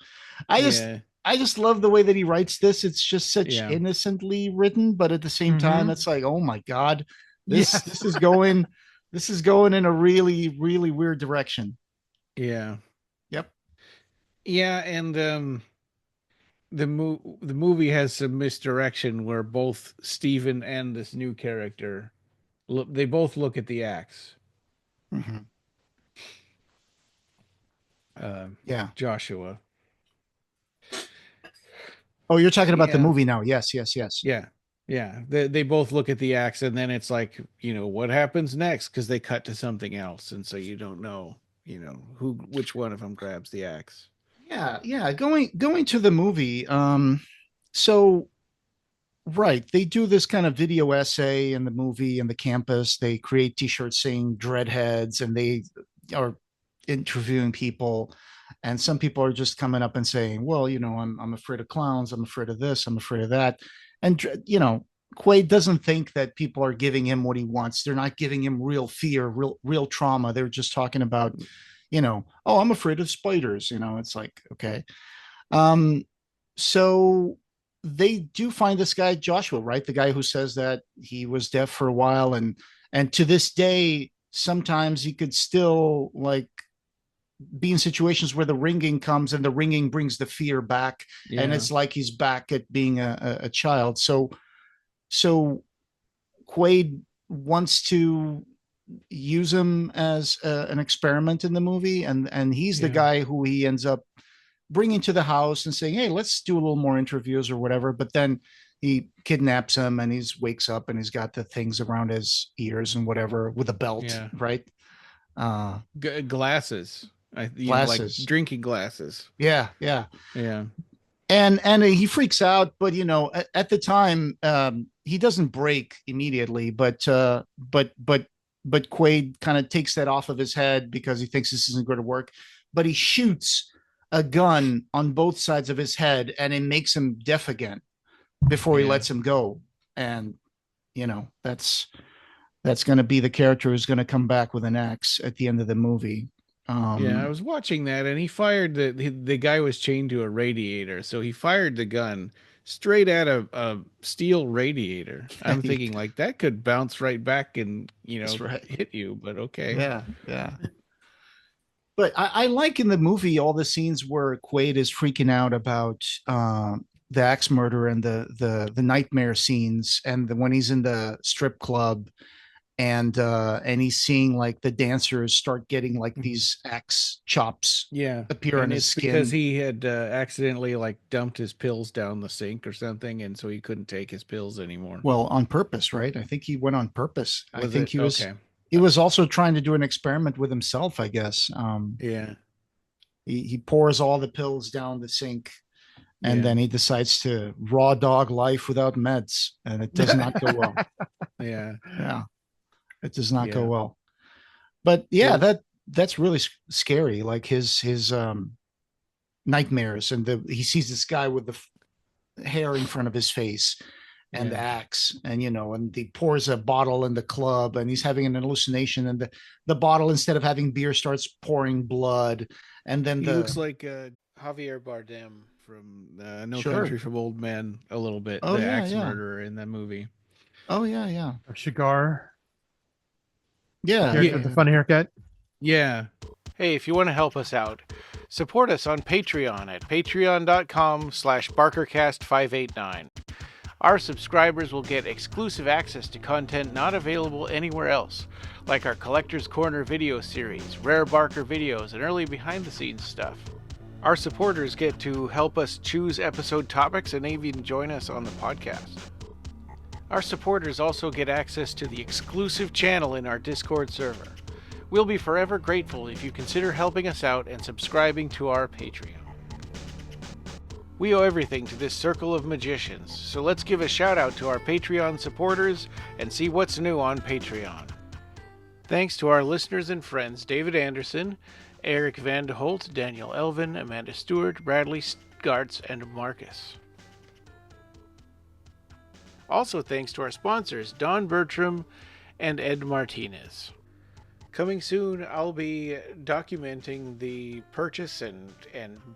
I just love the way that he writes this. It's just such innocently written, but at the same time, it's like, oh my God, this is going in a really, really weird direction. Yeah. Yep. Yeah, and the movie has some misdirection where both Stephen and this new character they both look at the axe. Joshua. Oh, you're talking about the movie now. Yes. Yeah. They both look at the axe, and then it's like, what happens next? Because they cut to something else, and so you don't know, which one of them grabs the axe. Yeah. Going to the movie. So, right, they do this kind of video essay in the movie in the campus. They create T-shirts saying "Dreadheads," and they are interviewing people. And some people are just coming up and saying, "Well, I'm afraid of clowns. I'm afraid of this. I'm afraid of that." And Quaid doesn't think that people are giving him what he wants. They're not giving him real fear, real trauma. They're just talking about, oh, I'm afraid of spiders. It's like, okay. So they do find this guy, Joshua, right? The guy who says that he was deaf for a while. And to this day, sometimes he could still like be in situations where the ringing comes and the ringing brings the fear back. Yeah. And it's like he's back at being a child. So Quaid wants to use him as an experiment in the movie, and he's the guy who he ends up bringing to the house and saying, hey, let's do a little more interviews or whatever. But then he kidnaps him and he wakes up and he's got the things around his ears and whatever with a belt, right? Glasses. Glasses. Like drinking glasses. Yeah. And he freaks out, but at the time he doesn't break immediately, but Quaid kind of takes that off of his head because he thinks this isn't going to work. But he shoots a gun on both sides of his head and it makes him deaf again before he lets him go. And that's going to be the character who's going to come back with an axe at the end of the movie. I was watching that, and he fired the guy was chained to a radiator, so he fired the gun straight at a steel radiator. I'm thinking like that could bounce right back and hit you, but okay. Yeah. But I like in the movie all the scenes where Quaid is freaking out about the axe murder and the nightmare scenes, and when he's in the strip club. and he's seeing like the dancers start getting like these axe chops appear on his skin because he had accidentally like dumped his pills down the sink or something, and so he couldn't take his pills anymore. Well, on purpose, right? I think he went on purpose. I think he was he was also trying to do an experiment with himself, I guess. He pours all the pills down the sink, and then he decides to raw dog life without meds, and it does not go well. Yeah. It does not go well. But that's really scary. Like his nightmares, and he sees this guy with the hair in front of his face and the axe, and and he pours a bottle in the club, and he's having an hallucination, and the bottle, instead of having beer, starts pouring blood, and then he looks like Javier Bardem from No Country for Old Men a little bit. The axe murderer in that movie. Oh yeah. Or Shigar. Yeah. With the funny haircut. Yeah. Hey, if you want to help us out, support us on Patreon at patreon.com/BarkerCast589. Our subscribers will get exclusive access to content not available anywhere else, like our Collector's Corner video series, rare Barker videos, and early behind-the-scenes stuff. Our supporters get to help us choose episode topics and even join us on the podcast. Our supporters also get access to the exclusive channel in our Discord server. We'll be forever grateful if you consider helping us out and subscribing to our Patreon. We owe everything to this circle of magicians, so let's give a shout out to our Patreon supporters and see what's new on Patreon. Thanks to our listeners and friends David Anderson, Erik Van T Holt, Daniel Elven, Amanda Stewart, Bradley Gartz, and Markus. Also thanks to our sponsors, Don Bertram and Ed Martinez. Coming soon, I'll be documenting the purchase and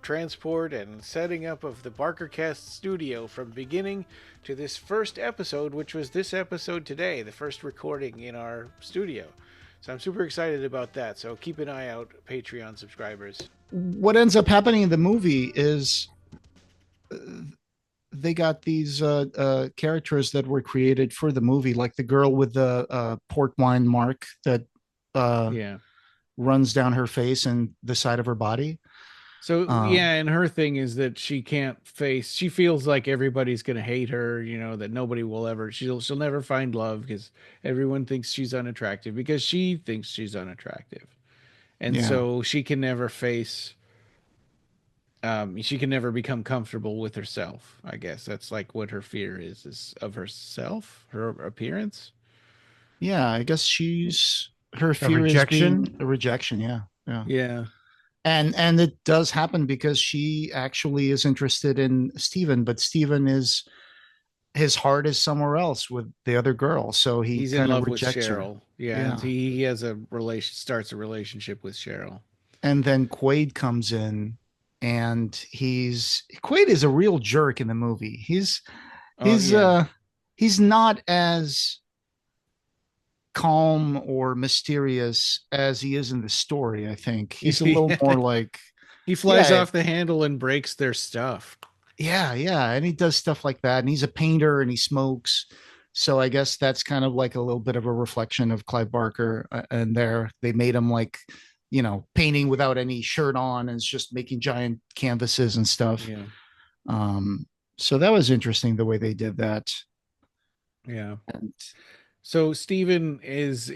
transport and setting up of the BarkerCast Studio from beginning to this first episode, which was this episode today, the first recording in our studio. So I'm super excited about that. So keep an eye out, Patreon subscribers. What ends up happening in the movie is they got these characters that were created for the movie, like the girl with the port wine mark that runs down her face and the side of her body. So and her thing is that she feels like everybody's gonna hate her, that nobody will ever, she'll never find love because everyone thinks she's unattractive because she thinks she's unattractive. And so she can never face she can never become comfortable with herself. I guess that's like what her fear is of herself, her appearance. Yeah, I guess her fear is being a rejection. Yeah. And it does happen because she actually is interested in Steven, but Steven his heart is somewhere else with the other girl. So he's in love with Cheryl. Her. Yeah. He has starts a relationship with Cheryl. And then Quaid comes in, and Quaid is a real jerk in the movie. He's not as calm or mysterious as he is in the story. I think he's a little more like he flies off the handle and breaks their stuff. Yeah, and he does stuff like that, and he's a painter and he smokes. So I guess that's kind of like a little bit of a reflection of Clive Barker. And they made him like, painting without any shirt on, and it's just making giant canvases and stuff. So that was interesting the way they did that. So Steven is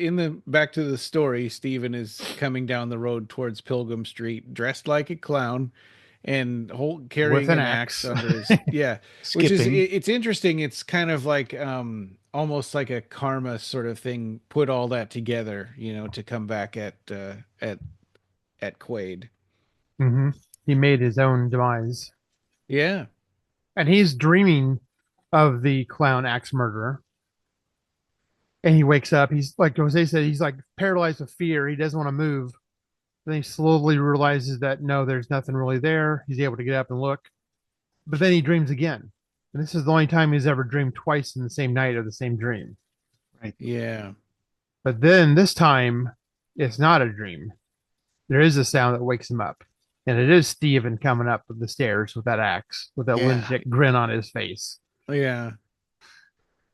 back to the story. Steven is coming down the road towards Pilgrim Street, dressed like a clown and carrying an axe under his, which is, it's interesting. It's kind of like, almost like a karma sort of thing, put all that together, to come back at Quaid. Mm-hmm. He made his own demise. Yeah. And he's dreaming of the clown axe murderer. And he wakes up. He's like Jose said, he's like paralyzed with fear. He doesn't want to move. Then he slowly realizes that no, there's nothing really there. He's able to get up and look. But then he dreams again. And this is the only time he's ever dreamed twice in the same night of the same dream. Right. Yeah. But then this time, it's not a dream. There is a sound that wakes him up. And it is Steven coming up the stairs with that axe, with that lunatic grin on his face. Yeah.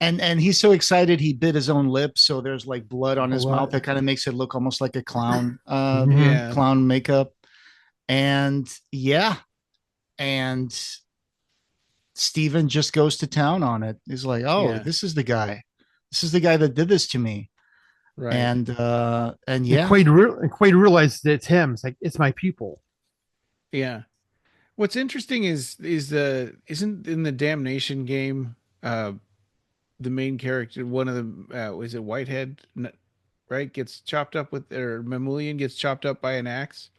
And he's so excited he bit his own lip, so there's like blood on his mouth that kind of makes it look almost like a clown clown makeup. And and Steven just goes to town on it. He's like, this is the guy that did this to me. Right. And Quaid realized that it's him. It's like, it's my people. Yeah. What's interesting is isn't in the Damnation game, the main character, one of the is it Whitehead, right, gets chopped up with, or Mamoulian gets chopped up by an axe,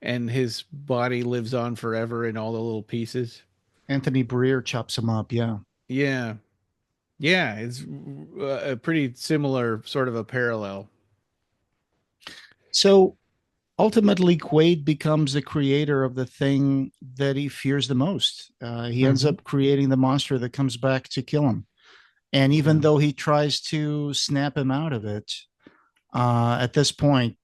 and his body lives on forever in all the little pieces. Anthony Breer chops him up. Yeah. It's a pretty similar sort of a parallel. So ultimately, Quaid becomes the creator of the thing that he fears the most. He ends up creating the monster that comes back to kill him. And even though he tries to snap him out of it, at this point,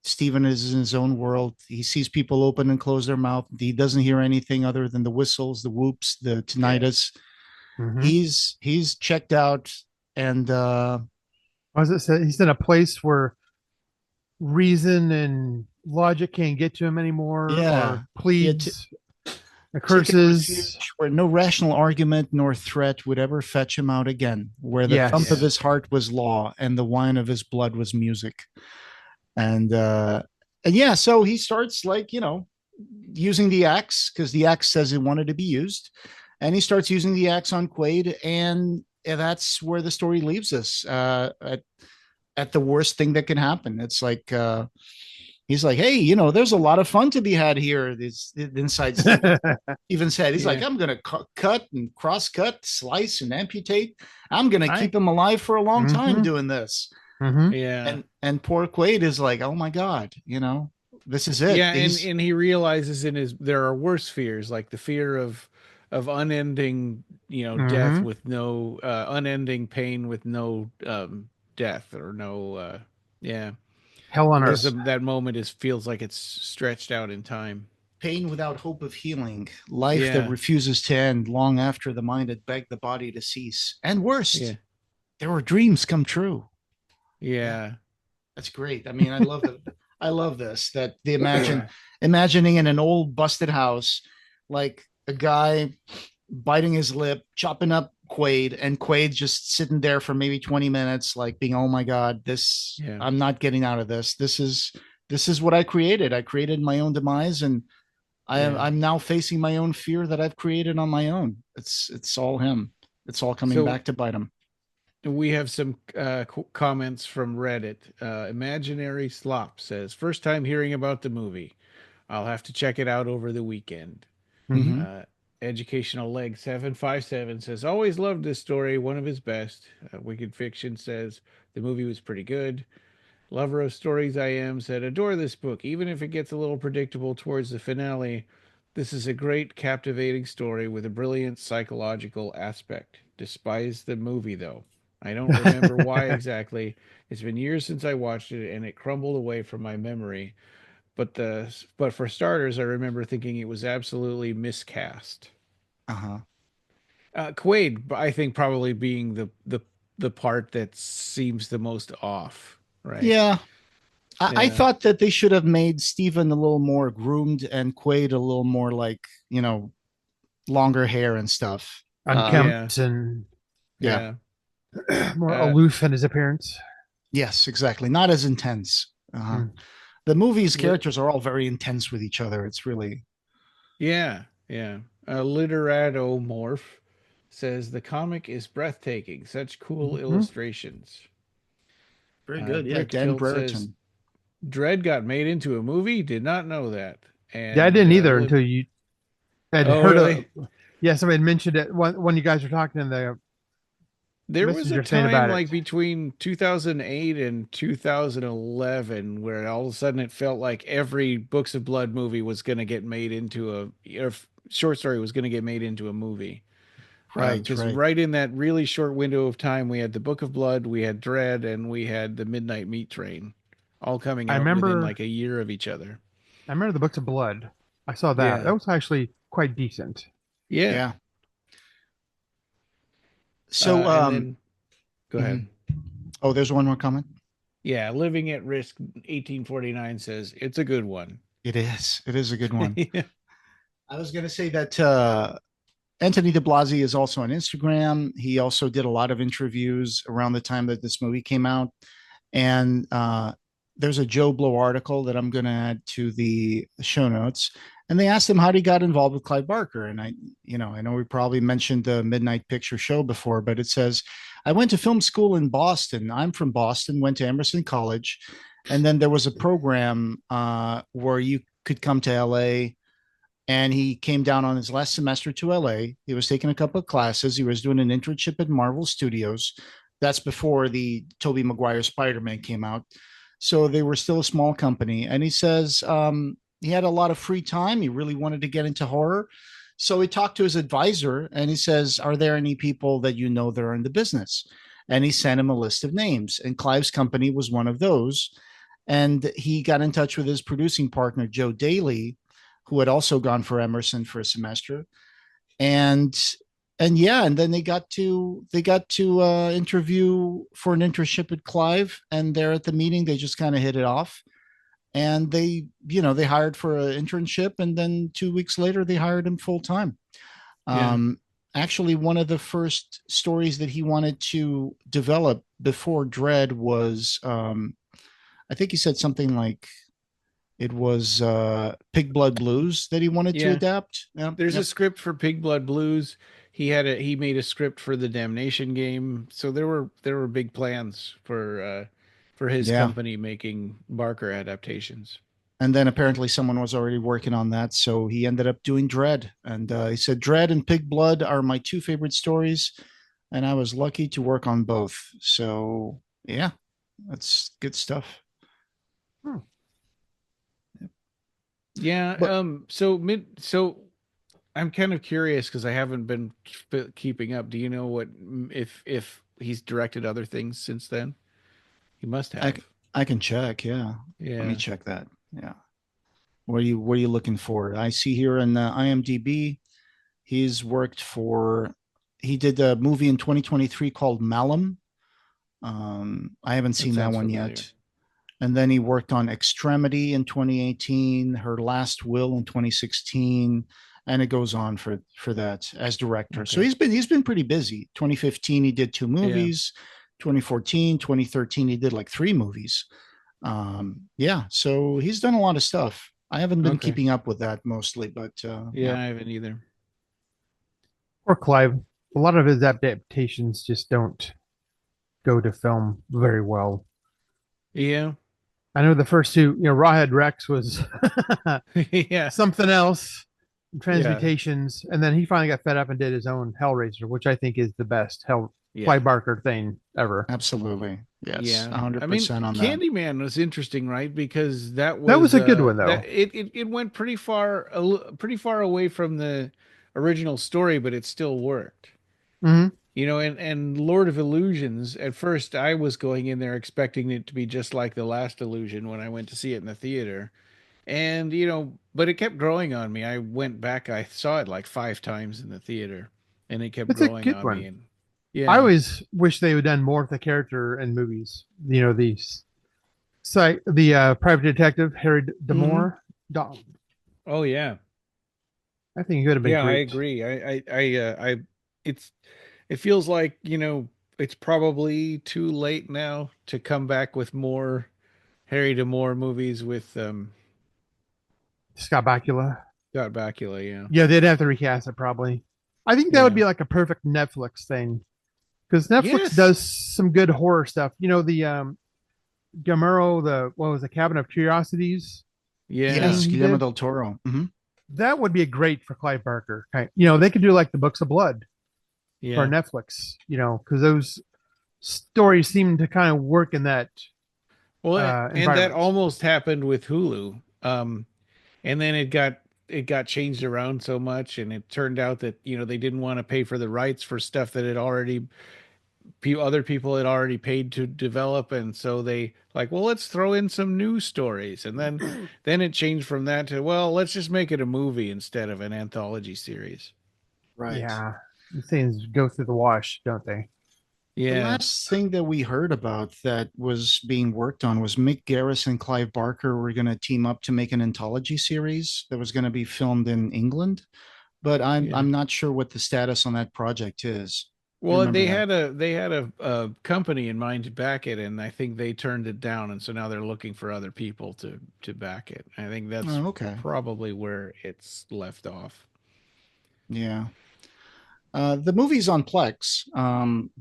Steven is in his own world. He sees people open and close their mouth. He doesn't hear anything other than the whistles, the whoops, the tinnitus. He's checked out, and as it said, he's in a place where reason and logic can't get to him anymore. Or pleads, curses, where no rational argument nor threat would ever fetch him out again. Where the thump of his heart was law, and the whine of his blood was music. And so he starts using the axe, because the axe says it wanted to be used, and he starts using the axe on Quaid, and that's where the story leaves us, at the worst thing that can happen. It's like he's like, hey, there's a lot of fun to be had here. This inside even said, he's like, I'm gonna cut and cross cut, slice and amputate. I'm gonna keep him alive for a long time doing this. And poor Quaid is like, oh my God, this is it. And he realizes there are worse fears, like the fear of unending death with no unending pain with no death, or no hell on earth. That moment feels like it's stretched out in time. Pain without hope of healing, life that refuses to end long after the mind had begged the body to cease, and worst, there were dreams come true. That's great. I mean, I love this, that the imagining in an old busted house, like a guy biting his lip, chopping up Quaid, and Quaid just sitting there for maybe 20 minutes, like being, oh my God, I'm not getting out of this. This is what I created. I created my own demise, and I'm now facing my own fear that I've created on my own. It's all him. It's all coming back to bite him. We have some comments from Reddit. Imaginary Slop says, first time hearing about the movie. I'll have to check it out over the weekend. Educational Leg 757 says, always loved this story, one of his best. Wicked Fiction says, the movie was pretty good. Lover of Stories I Am said, adore this book, even if it gets a little predictable towards the finale. This is a great, captivating story with a brilliant psychological aspect. Despise the movie, though. I don't remember why exactly. It's been years since I watched it, and it crumbled away from my memory. But for starters, I remember thinking it was absolutely miscast. Quaid, I think, probably being the part that seems the most off, right? Yeah. I thought that they should have made Steven a little more groomed and Quaid a little more like, longer hair and stuff. Unkempt and more aloof in his appearance. Yes, exactly. Not as intense. The movie's characters are all very intense with each other. It's really... Literatomorph says, the comic is breathtaking. Such cool illustrations. Very good. Dan Brereton. Dread got made into a movie? Did not know that. And I didn't either until you had heard really? Somebody had mentioned it when you guys were talking in the... There was a time like between 2008 and 2011 where all of a sudden it felt like every Books of Blood movie was going to get made into a short story was going to get made into a movie. Because right in that really short window of time, we had the Book of Blood, we had Dread, and we had the Midnight Meat Train, all coming out within like a year of each other. I remember the Books of Blood. I saw that. That was actually quite decent. Yeah. So, then, go ahead. Oh, there's one more comment. Yeah, Living at Risk 1849 says it's a good one. It is. It is a good one. Yeah. I was going to say that Anthony DiBlasi is also on Instagram. He also did a lot of interviews around the time that this movie came out. And there's a JoBlo article that I'm going to add to the show notes. And they asked him how he got involved with Clive Barker. And I know we probably mentioned the Midnight Picture Show before, but it says, I went to film school in Boston. I'm from Boston, went to Emerson College. And then there was a program where you could come to LA. And he came down on his last semester to LA. He was taking a couple of classes. He was doing an internship at Marvel Studios. That's before the Tobey Maguire Spider-Man came out. So they were still a small company. And he says he had a lot of free time. He really wanted to get into horror. So he talked to his advisor and he says, are there any people that you know that are in the business? And he sent him a list of names. And Clive's company was one of those. And he got in touch with his producing partner, Joe Daly, who had also gone for Emerson for a semester. And then they got to interview for an internship at Clive, and there at the meeting they just kind of hit it off, and they hired for an internship, and then 2 weeks later they hired him full time. Actually, one of the first stories that he wanted to develop before Dread was I think he said something like it was Pig Blood Blues that he wanted to adapt. There's a script for Pig Blood Blues. He made a script for the Damnation game. So there were big plans for his company making Barker adaptations. And then apparently someone was already working on that, so he ended up doing Dread. And he said Dread and Pig Blood are my two favorite stories, and I was lucky to work on both. So yeah, that's good stuff. Yeah. So I'm kind of curious because I haven't been keeping up. Do you know what if he's directed other things since then? He must have. I can check. Yeah. Let me check that. Yeah. What are you looking for? I see here in IMDb, he did a movie in 2023 called Malum. I haven't seen that one yet. And then he worked on Extremity in 2018, Her Last Will in 2016, and it goes on for that as director. Okay. So he's been pretty busy. 2015 he did 2 movies. 2014, 2013 he did like 3 movies. So he's done a lot of stuff. I haven't been keeping up with that mostly, but I haven't either. Or Clive, a lot of his adaptations just don't go to film very well. Yeah. I know the first 2, Rawhead Rex was something else, Transmutations, and then he finally got fed up and did his own Hellraiser, which I think is the best Clive Barker thing ever. Absolutely. Yes. Yeah. 100% on that. Candyman was interesting, right? Because that was a good one, though. It went pretty far away from the original story, but it still worked. Mm-hmm. And Lord of Illusions, at first I was going in there expecting it to be just like the last Illusion when I went to see it in the theater. And, but it kept growing on me. I went back, I saw it like 5 times in the theater, and it kept growing on me. And, I always wish they would have done more with the character in movies. The private detective, Harry D'Amour. Mm-hmm. Oh, yeah. I think it could have been great. I agree. It feels like, it's probably too late now to come back with more Harry D'Amour movies with Scott Bakula. Yeah. Yeah, they'd have to recast it probably. I think that would be like a perfect Netflix thing. Because Netflix does some good horror stuff. The Guillermo, what was the Cabin of Curiosities? Yes, Guillermo del Toro. Mm-hmm. That would be a great for Clive Barker. They could do like the Books of Blood. For Netflix, because those stories seem to kind of work in that. Well, and that almost happened with Hulu, and then it got changed around so much, and it turned out that they didn't want to pay for the rights for stuff that other people had already paid to develop, and so they let's throw in some new stories, and then it changed from that to let's just make it a movie instead of an anthology series. Right. Yeah. These things go through the wash, don't they? Yeah. The last thing that we heard about that was being worked on was Mick Garris and Clive Barker were going to team up to make an anthology series that was going to be filmed in England, but I'm not sure what the status on that project is. Well, they had a company in mind to back it, and I think they turned it down, and so now they're looking for other people to back it. I think that's probably where it's left off. Yeah. The movie's on Plex,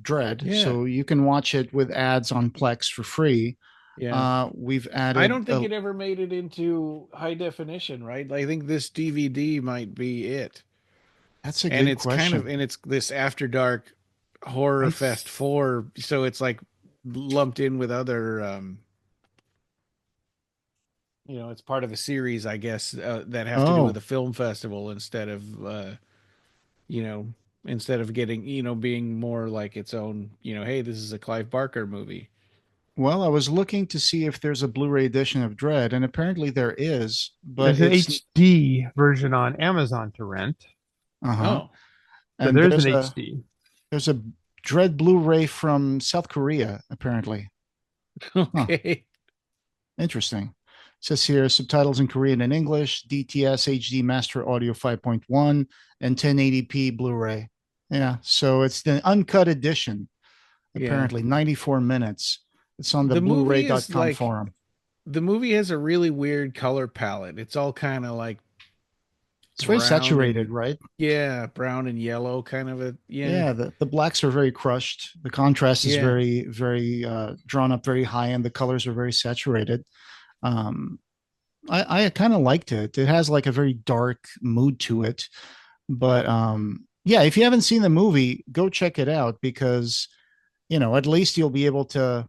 Dread, so you can watch it with ads on Plex for free. Yeah, we've added. I don't think it ever made it into high definition, right? I think this DVD might be it. That's a good question. And it's this After Dark Horror Fest 4, so it's like lumped in with other. It's part of a series, I guess, that have to do with a film festival instead of. Instead of getting, being more like its own, hey, this is a Clive Barker movie. Well, I was looking to see if there's a Blu-ray edition of Dread, and apparently there is. But there's an HD version on Amazon to rent. Oh, and so there's an HD. There's a Dread Blu-ray from South Korea, apparently. Okay. Interesting. It says here subtitles in Korean and English, DTS HD Master Audio 5.1, and 1080p Blu-ray. Yeah, so it's the uncut edition. Apparently, 94 minutes. It's on the Blu-ray.com forum. The movie has a really weird color palette. It's all kind of like it's very saturated, right? Yeah, brown and yellow, kind of a Yeah, the blacks are very crushed. The contrast is very, very drawn up very high, and the colors are very saturated. I kind of liked it. It has like a very dark mood to it. But if you haven't seen the movie, go check it out because, at least you'll be able to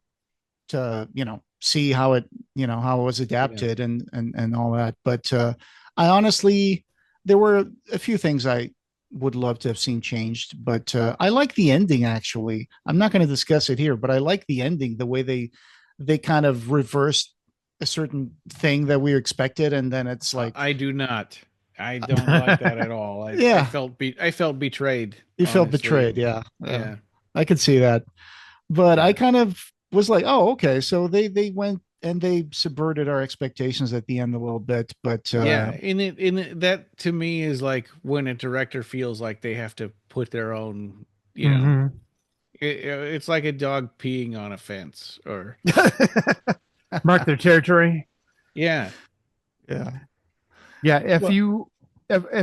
see how it was adapted and all that. But I honestly, there were a few things I would love to have seen changed, but I like the ending, actually. I'm not going to discuss it here, but I like the ending, the way they kind of reversed a certain thing that we expected. And then it's like, I do not. I don't like that at all. I felt betrayed. You felt betrayed. Yeah. I could see that, but I kind of was like, oh, okay. So they went and they subverted our expectations at the end a little bit, but that to me is like when a director feels like they have to put their own, it's like a dog peeing on a fence or mark their territory. Yeah. If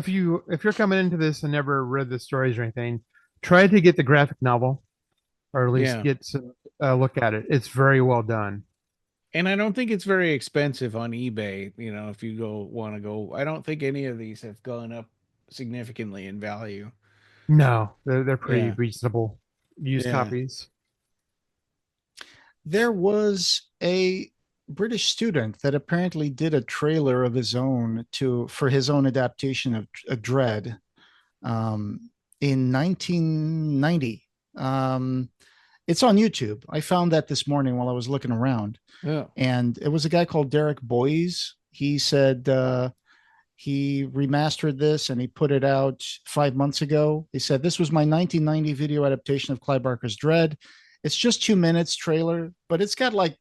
you're coming into this and never read the stories or anything, try to get the graphic novel, or at least get some look at it. It's very well done, and I don't think it's very expensive on eBay. If you want to go, I don't think any of these have gone up significantly in value. No, they're pretty reasonable used copies. There was a British student that apparently did a trailer of his own for his own adaptation of Dread in 1990. It's on YouTube. I found that this morning while I was looking around. Yeah. And it was a guy called Derek Boyes. He said he remastered this and he put it out 5 months ago. He said, this was my 1990 video adaptation of Clive Barker's Dread. It's just 2 minutes trailer, but it's got like,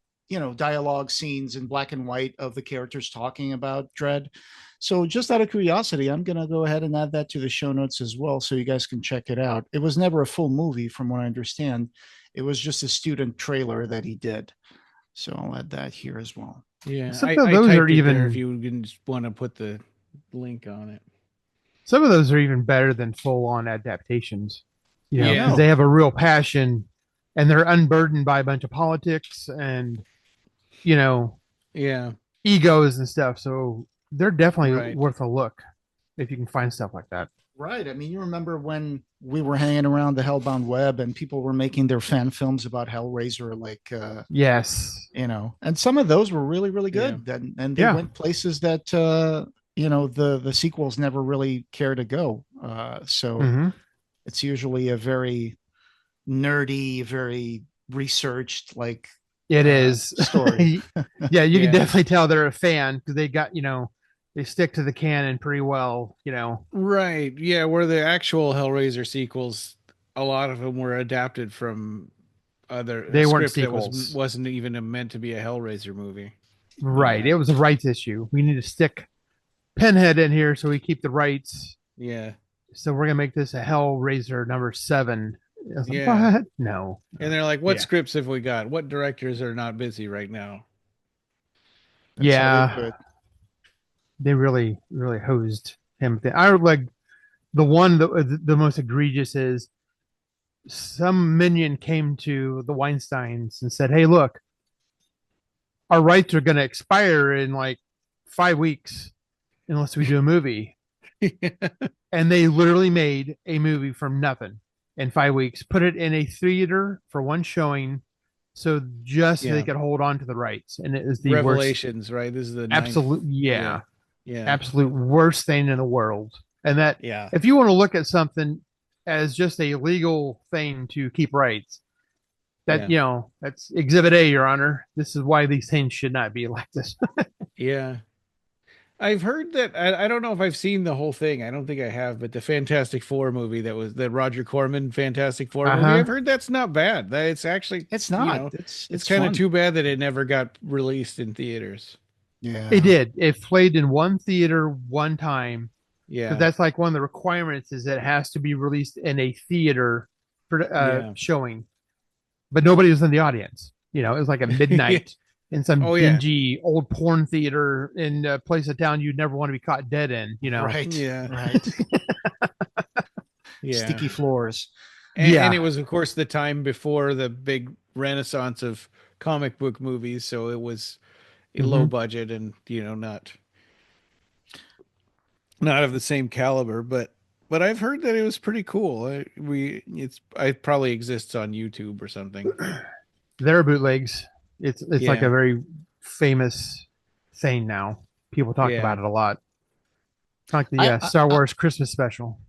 dialogue scenes in black and white of the characters talking about Dread. So just out of curiosity, I'm going to go ahead and add that to the show notes as well, so you guys can check it out. It was never a full movie from what I understand. It was just a student trailer that he did. So I'll add that here as well. Yeah. Some of those are even, if you just want to put the link on it. Some of those are even better than full on adaptations, because they have a real passion and they're unburdened by a bunch of politics and, egos and stuff. So they're definitely worth a look if you can find stuff like that. Right. I mean, you remember when we were hanging around the Hellbound web and people were making their fan films about Hellraiser, like, yes, and some of those were really, really good. And they went places that, the sequels never really care to go. So it's usually a very nerdy, very researched, like, it is story. You can definitely tell they're a fan because they got, they stick to the canon pretty well, you know. Right. Yeah, where the actual Hellraiser sequels, a lot of them were adapted from They weren't script that sequels. wasn't even meant to be a Hellraiser movie. Right. It was a rights issue. We need to stick Pinhead in here so we keep the rights. Yeah. So we're gonna make this a Hellraiser number 7. I was like, what? No. And they're like, what scripts have we got? What directors are not busy right now? That's they really, really hosed him. I would like the one that the most egregious is some minion came to the Weinsteins and said, "Hey, look, our rights are going to expire in like 5 weeks unless we do a movie." And they literally made a movie from nothing in 5 weeks, put it in a theater for one showing, so just so they could hold on to the rights. And it is the Revelations, worst, right? This is the absolute, absolute worst thing in the world. And that, yeah, if you want to look at something as just a legal thing to keep rights, that you know, that's Exhibit A, Your Honor. This is why these things should not be like this. Yeah. I've heard that I don't know if I've seen the whole thing. I don't think I have, but the Fantastic Four movie that was the Roger Corman Fantastic Four movie, I've heard that's not bad. That it's actually it's not. You know, it's kind of too bad that it never got released in theaters. Yeah, it did. It played in one theater one time. Yeah, that's like one of the requirements is that it has to be released in a theater for showing, but nobody was in the audience. You know, it was like at midnight. In some dingy old porn theater in a place of town you'd never want to be caught dead in, you know? Right. Yeah. Right. Sticky floors. And it was, of course, the time before the big renaissance of comic book movies. So it was low budget and, you know, not of the same caliber, but I've heard that it was pretty cool. It probably exists on YouTube or something. There are bootlegs. It's like a very famous thing now. People talk about it a lot. Like the Star Wars Christmas special.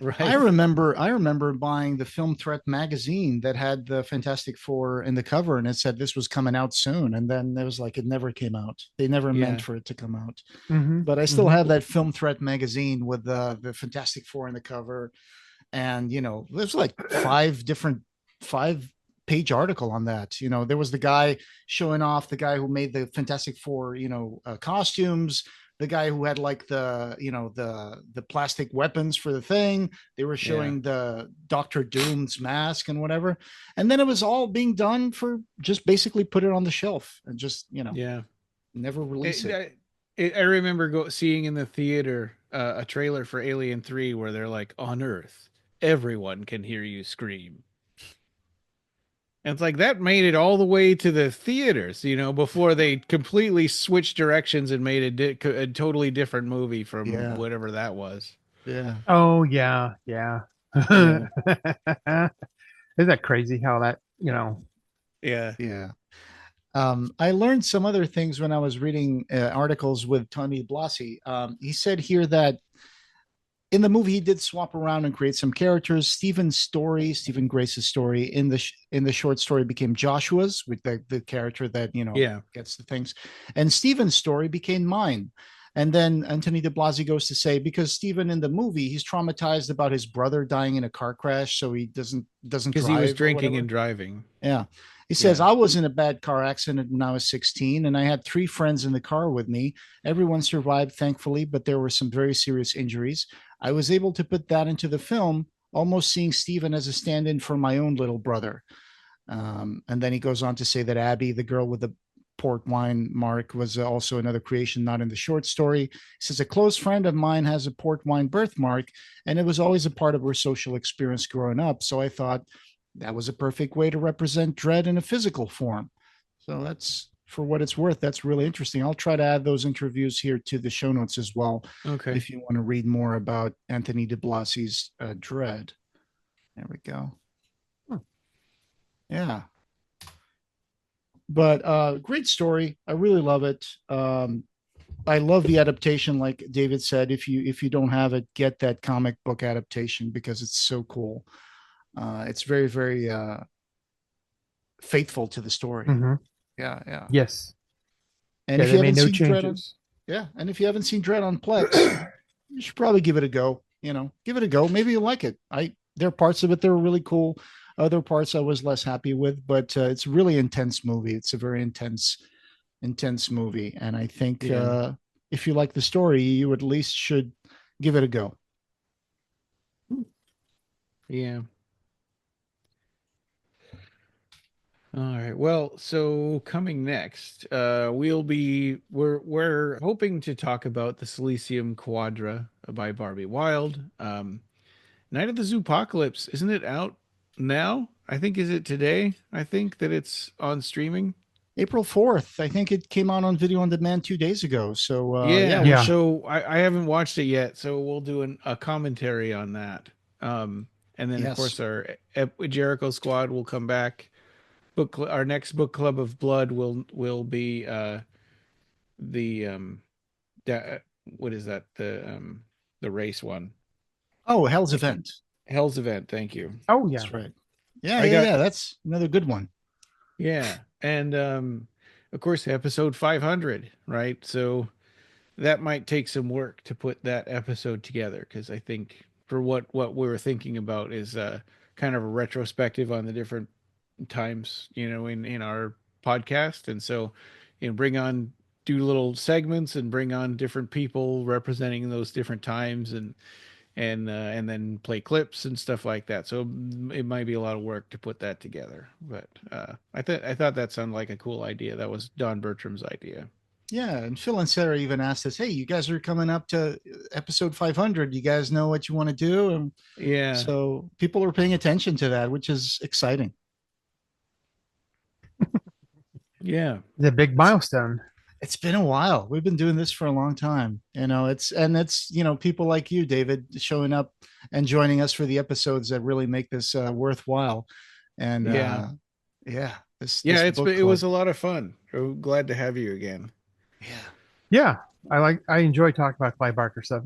Right. I remember buying the Film Threat magazine that had the Fantastic Four in the cover, and it said this was coming out soon. And then it was like it never came out. They never meant for it to come out. But I still have that Film Threat magazine with the Fantastic Four in the cover, and you know, there's like 5-page article on that. You know, there was the guy showing off the guy who made the Fantastic Four, you know, costumes, the guy who had like the, you know, the plastic weapons for the thing. They were showing the Doctor Doom's mask and whatever. And then it was all being done for just basically put it on the shelf and just, you know, never release it. I remember seeing in the theater a trailer for Alien 3 where they're like, on Earth, everyone can hear you scream. And it's like that made it all the way to the theaters, you know, before they completely switched directions and made a totally different movie from whatever that was. Yeah. Oh, yeah. Isn't that crazy how that, you know? Yeah. Yeah. I learned some other things when I was reading articles with Tony DiBlasi. He said here that in the movie, he did swap around and create some characters. Stephen Grace's story in the short story became Joshua's, with the character that, you know, gets the things. And Stephen's story became mine. And then Anthony DiBlasi goes to say, because Stephen in the movie, he's traumatized about his brother dying in a car crash, so he doesn't because he was drinking and driving. Yeah. He says, I was in a bad car accident when I was 16, and I had 3 friends in the car with me. Everyone survived, thankfully, but there were some very serious injuries. I was able to put that into the film, almost seeing Stephen as a stand-in for my own little brother. And then he goes on to say that Abby, the girl with the port wine mark, was also another creation, not in the short story. He says, a close friend of mine has a port wine birthmark, and it was always a part of her social experience growing up. So I thought that was a perfect way to represent dread in a physical form. So that's, for what it's worth, that's really interesting. I'll try to add those interviews here to the show notes as well. Okay. If you want to read more about Anthony DiBlasi's Dread. There we go. Yeah. But great story. I really love it. I love the adaptation. Like David said, if you don't have it, get that comic book adaptation because it's so cool. It's very, very faithful to the story. Mm-hmm. Yeah. Yes. And if you haven't seen changes. Yeah. And if you haven't seen Dread on Plex, you should probably give it a go. Give it a go. Maybe you like it. There are parts of it that are really cool. Other parts I was less happy with, but it's a really intense movie. It's a very intense movie. And I think if you like the story, you at least should give it a go. Yeah. All right. Well, so coming next, we're hoping to talk about the Silesium Quadra by Barbie Wilde. Night of the Zoopocalypse, isn't it out now? I think, is it today? I think that it's on streaming. April 4th. I think it came out on video on demand 2 days ago. So yeah. So I haven't watched it yet. So we'll do a commentary on that. And then of course our Jericho Squad will come back. Our next book club of blood will be what is that, the race one? Oh, Hell's Event. Hell's Event. Thank you. Oh yeah, that's right. Yeah. That's another good one. Yeah, and of course episode 500, right? So that might take some work to put that episode together, because I think for what we were thinking about is kind of a retrospective on the different times, in our podcast, and so do little segments and bring on different people representing those different times, and then play clips and stuff like that. So it might be a lot of work to put that together, but I thought that sounded like a cool idea. That was Don Bertram's idea. Yeah, and Phil and Sarah even asked us, "Hey, you guys are coming up to episode 500. You guys know what you want to do?" And yeah, so people are paying attention to that, which is exciting. Yeah, the big milestone. It's been a while. We've been doing this for a long time. It's people like you, David, showing up and joining us for the episodes that really make this worthwhile. And it was a lot of fun. I'm glad to have you again. Yeah. I enjoy talking about Clive Barker stuff.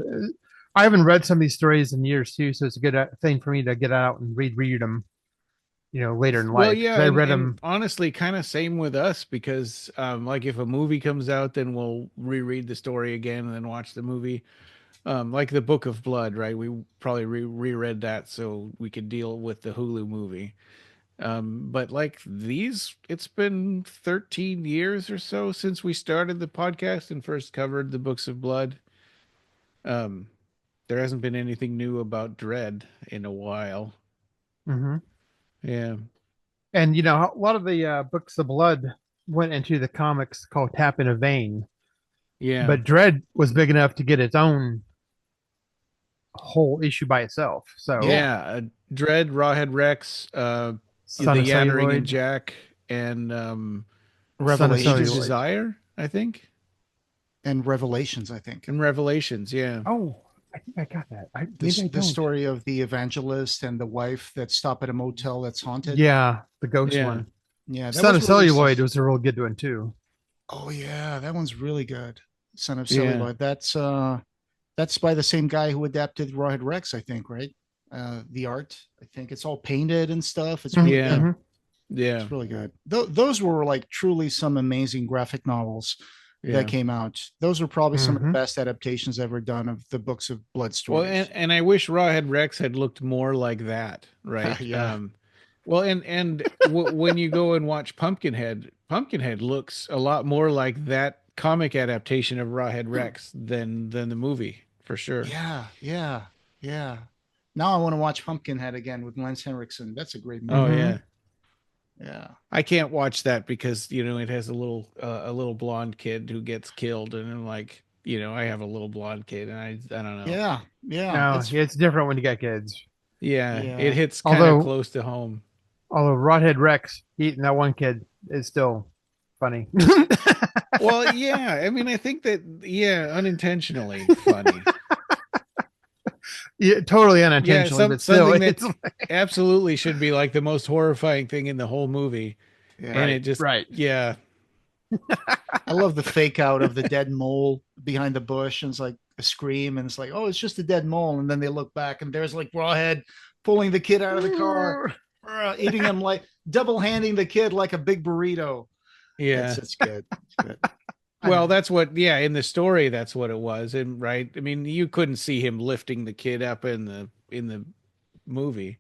I haven't read some of these stories in years too, so it's a good thing for me to get out and read them. Later in life. Well, yeah, I read them. Honestly, kind of same with us, because like if a movie comes out, then we'll reread the story again and then watch the movie. Like the Book of Blood, right? We probably reread that so we could deal with the Hulu movie. But like these, it's been 13 years or so since we started the podcast and first covered the Books of Blood. There hasn't been anything new about Dread in a while. Mm-hmm. Yeah. And, a lot of the Books of Blood went into the comics called Tap in a Vein. Yeah. But Dread was big enough to get its own whole issue by itself. So yeah, Dread, Rawhead Rex, the Yattering and Jack, and Revelations Desire, I think. And Revelations, I think. And Revelations, yeah. Oh, I think I got that. The story of the evangelist and the wife that stop at a motel that's haunted. Yeah, the ghost one. Yeah, Son of Celluloid was a real good one too. Oh yeah, that one's really good. Son of Celluloid. That's by the same guy who adapted Rawhead Rex, I think, right? The art, I think it's all painted and stuff. It's really good. Mm-hmm. Yeah, it's really good. Those were like truly some amazing graphic novels that came out. Those are probably some of the best adaptations ever done of the Books of Blood stories. Well, and I wish Rawhead Rex had looked more like that, right? Yeah. Well, and when you go and watch Pumpkinhead looks a lot more like that comic adaptation of Rawhead Rex than the movie, for sure. Yeah. Now I want to watch Pumpkinhead again with Lance Henriksen. That's a great movie. Oh yeah. Yeah, I can't watch that because it has a little blonde kid who gets killed, and I'm like, I have a little blonde kid, and I don't know. Yeah. No, it's different when you got kids. Yeah. It hits kind of close to home. Although Rawhead Rex eating that one kid is still funny. Well, yeah, I mean, I think that unintentionally funny. Yeah, totally unintentionally, but still, something that absolutely should be like the most horrifying thing in the whole movie. Yeah, and it just, yeah. I love the fake out of the dead mole behind the bush, and it's like a scream, and it's like, oh, it's just a dead mole, and then they look back, and there's like Rawhead pulling the kid out of the car, eating him, like double handing the kid like a big burrito. Yeah, it's good. It's good. Well, that's what, in the story, that's what it was. And right. I mean, you couldn't see him lifting the kid up in the movie.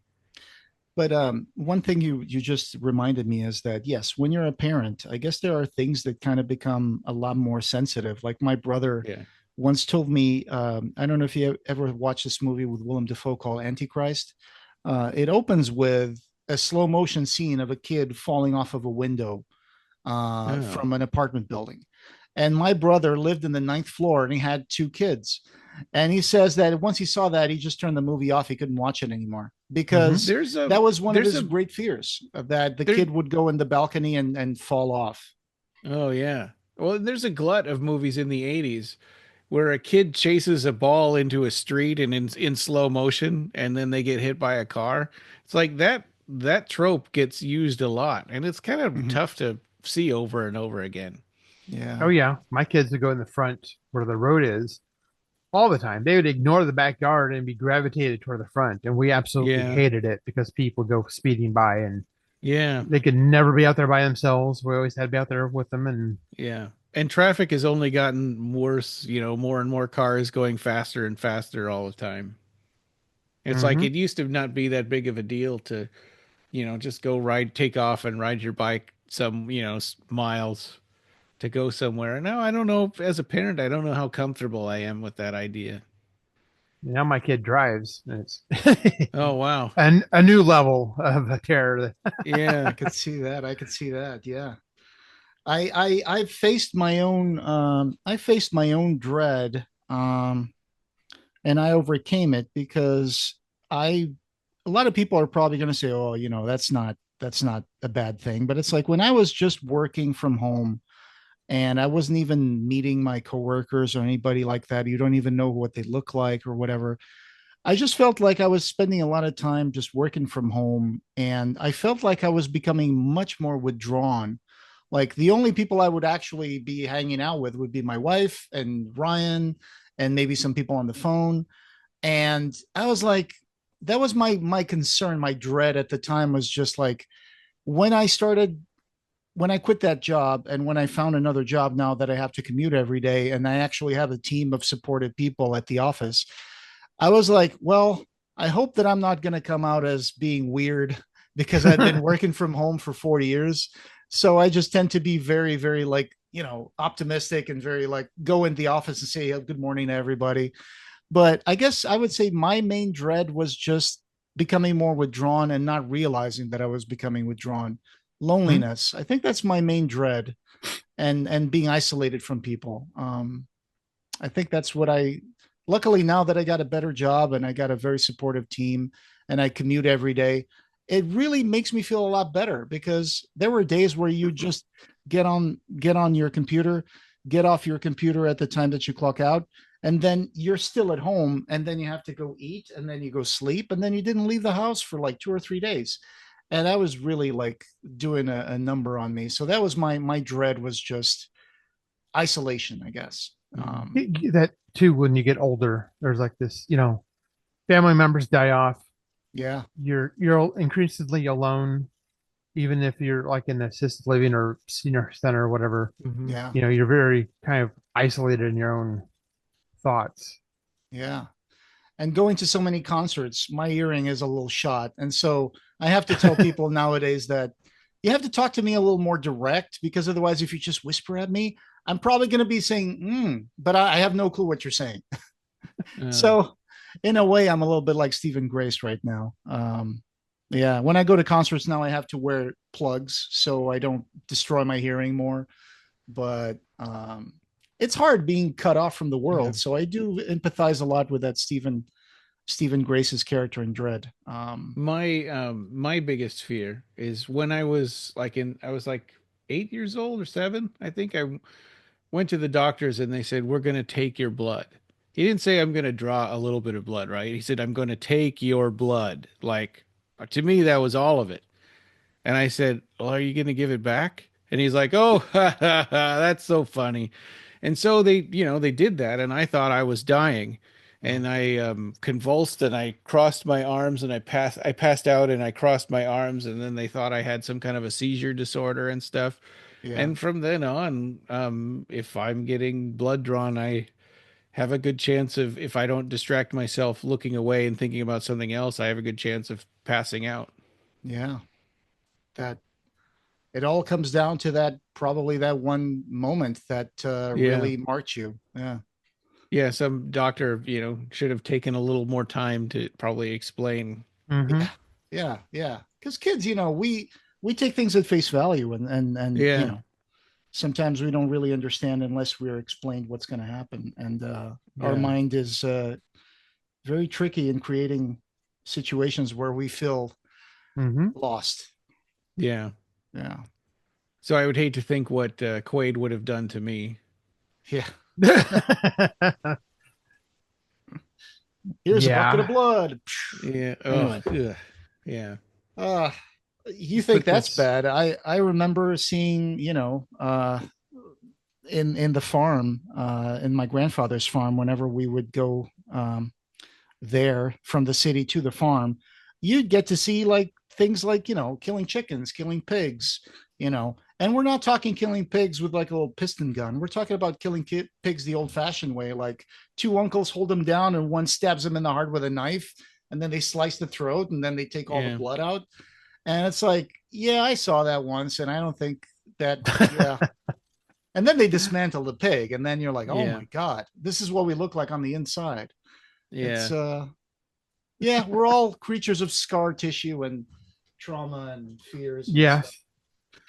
But one thing you just reminded me is that, yes, when you're a parent, I guess there are things that kind of become a lot more sensitive. Like my brother once told me, I don't know if you ever watched this movie with Willem Dafoe called Antichrist. It opens with a slow motion scene of a kid falling off of a window from an apartment building. And my brother lived in the 9th floor and he had 2 kids. And he says that once he saw that, he just turned the movie off. He couldn't watch it anymore because that was one of his great fears, that the kid would go in the balcony and fall off. Oh, yeah. Well, there's a glut of movies in the 80s where a kid chases a ball into a street and in slow motion, and then they get hit by a car. It's like that trope gets used a lot, and it's kind of tough to see over and over again. Yeah. Oh, yeah. My kids would go in the front where the road is all the time. They would ignore the backyard and be gravitated toward the front. And we absolutely hated it because people go speeding by and they could never be out there by themselves. We always had to be out there with them. And traffic has only gotten worse, more and more cars going faster and faster all the time. It's like it used to not be that big of a deal to, just take off and ride your bike some, miles to go somewhere. And now I don't know, as a parent, I don't know how comfortable I am with that idea. Now my kid drives. And it's oh, wow. And a new level of terror. Yeah, I could see that. Yeah. I faced my own dread, and I overcame it because a lot of people are probably going to say, oh, that's not a bad thing. But it's like when I was just working from home and I wasn't even meeting my coworkers or anybody like that, you don't even know what they look like or whatever. I just felt like I was spending a lot of time just working from home, and I felt like I was becoming much more withdrawn. Like the only people I would actually be hanging out with would be my wife and Ryan and maybe some people on the phone. And I was like, that was my concern, my dread at the time was just like, when I quit that job and when I found another job now that I have to commute every day and I actually have a team of supportive people at the office, I was like, well, I hope that I'm not going to come out as being weird because I've been working from home for 4 years. So I just tend to be very, very optimistic and very go in the office and say good morning to everybody. But I guess I would say my main dread was just becoming more withdrawn and not realizing that I was becoming withdrawn. Loneliness. I think that's my main dread, and being isolated from people. I think that's what luckily now that I got a better job and I got a very supportive team and I commute every day, it really makes me feel a lot better because there were days where you just get on your computer, get off your computer at the time that you clock out, and then you're still at home, and then you have to go eat, and then you go sleep, and then you didn't leave the house for 2 or 3 days. And that was really doing a number on me. So that was my dread, was just isolation, I guess. That too, when you get older, there's this, family members die off. Yeah. You're increasingly alone, even if you're in assisted living or senior center or whatever. Yeah. You're very kind of isolated in your own thoughts. Yeah. And going to so many concerts, my hearing is a little shot. And so I have to tell people nowadays that you have to talk to me a little more direct, because otherwise, if you just whisper at me, I'm probably going to be saying, but I have no clue what you're saying. So in a way, I'm a little bit like Stephen Grace right now. Yeah. When I go to concerts now, I have to wear plugs so I don't destroy my hearing more. But it's hard being cut off from the world. Yeah. So I do empathize a lot with that Stephen Grace's character in Dread. My biggest fear is when I was I was 8 years old or 7. I think I went to the doctors and they said, we're going to take your blood. He didn't say I'm going to draw a little bit of blood, right? He said, I'm going to take your blood. To me, that was all of it. And I said, well, are you going to give it back? And he's like, oh, that's so funny. And so they did that. And I thought I was dying. And I convulsed and I crossed my arms and I passed out and I crossed my arms. And then they thought I had some kind of a seizure disorder and stuff. Yeah. And from then on, if I'm getting blood drawn, I have a good chance of, if I don't distract myself looking away and thinking about something else, I have a good chance of passing out. Yeah. That it all comes down to probably that one moment that really marked you. Yeah. Yeah. Some doctor, should have taken a little more time to probably explain. Mm-hmm. Yeah. Yeah. Because kids, we take things at face value and sometimes we don't really understand unless we're explained what's going to happen. And our mind is very tricky in creating situations where we feel lost. Yeah. Yeah. So I would hate to think what Quaid would have done to me. Yeah. Here's a bucket of blood. Yeah. Oh, anyway. Yeah. You think that's bad? I remember seeing, in the farm, in my grandfather's farm, whenever we would go there from the city to the farm, you'd get to see like things like, killing chickens, killing pigs, and we're not talking killing pigs with like a little piston gun. We're talking about killing pigs the old fashioned way, like two uncles hold them down and one stabs them in the heart with a knife, and then they slice the throat and then they take all the blood out. And it's like, yeah, I saw that once, and I don't think that, And then they dismantle the pig, and then you're like, oh my God, this is what we look like on the inside. Yeah. It's, we're all creatures of scar tissue and trauma and fears. Yeah.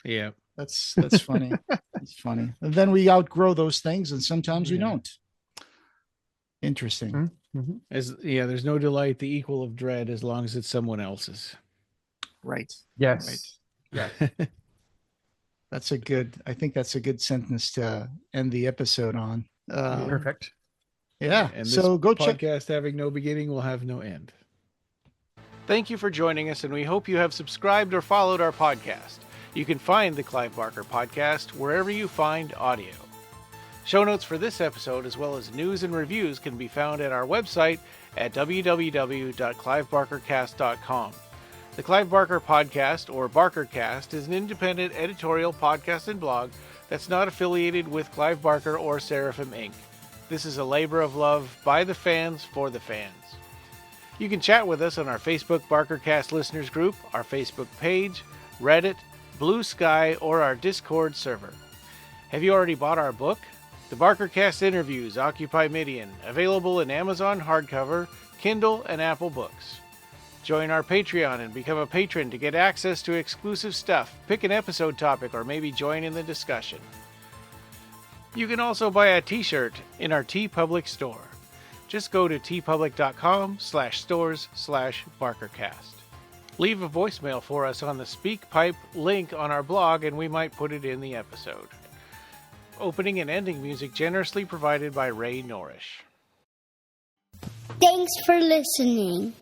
Yeah. That's funny. It's funny. And then we outgrow those things, and sometimes we don't. Interesting. Mm-hmm. There's no delight the equal of dread as long as it's someone else's. Right. Yes. Right. Yeah. I think that's a good sentence to end the episode on. Perfect. Yeah. And so go check. Podcast having no beginning will have no end. Thank you for joining us, and we hope you have subscribed or followed our podcast. You can find the Clive Barker Podcast wherever you find audio. Show notes for this episode, as well as news and reviews, can be found at our website at www.clivebarkercast.com. The Clive Barker Podcast, or BarkerCast, is an independent editorial podcast and blog that's not affiliated with Clive Barker or Seraphim Inc. This is a labor of love by the fans for the fans. You can chat with us on our Facebook BarkerCast listeners group, our Facebook page, Reddit, Blue Sky, or our Discord server. Have you already bought our book? The BarkerCast Interviews Occupy Midian, available in Amazon hardcover, Kindle, and Apple Books. Join our Patreon and become a patron to get access to exclusive stuff, pick an episode topic, or maybe join in the discussion. You can also buy a t-shirt in our TeePublic store. Just go to teepublic.com/stores/BarkerCast. Leave a voicemail for us on the SpeakPipe link on our blog, and we might put it in the episode. Opening and ending music generously provided by Ray Norrish. Thanks for listening.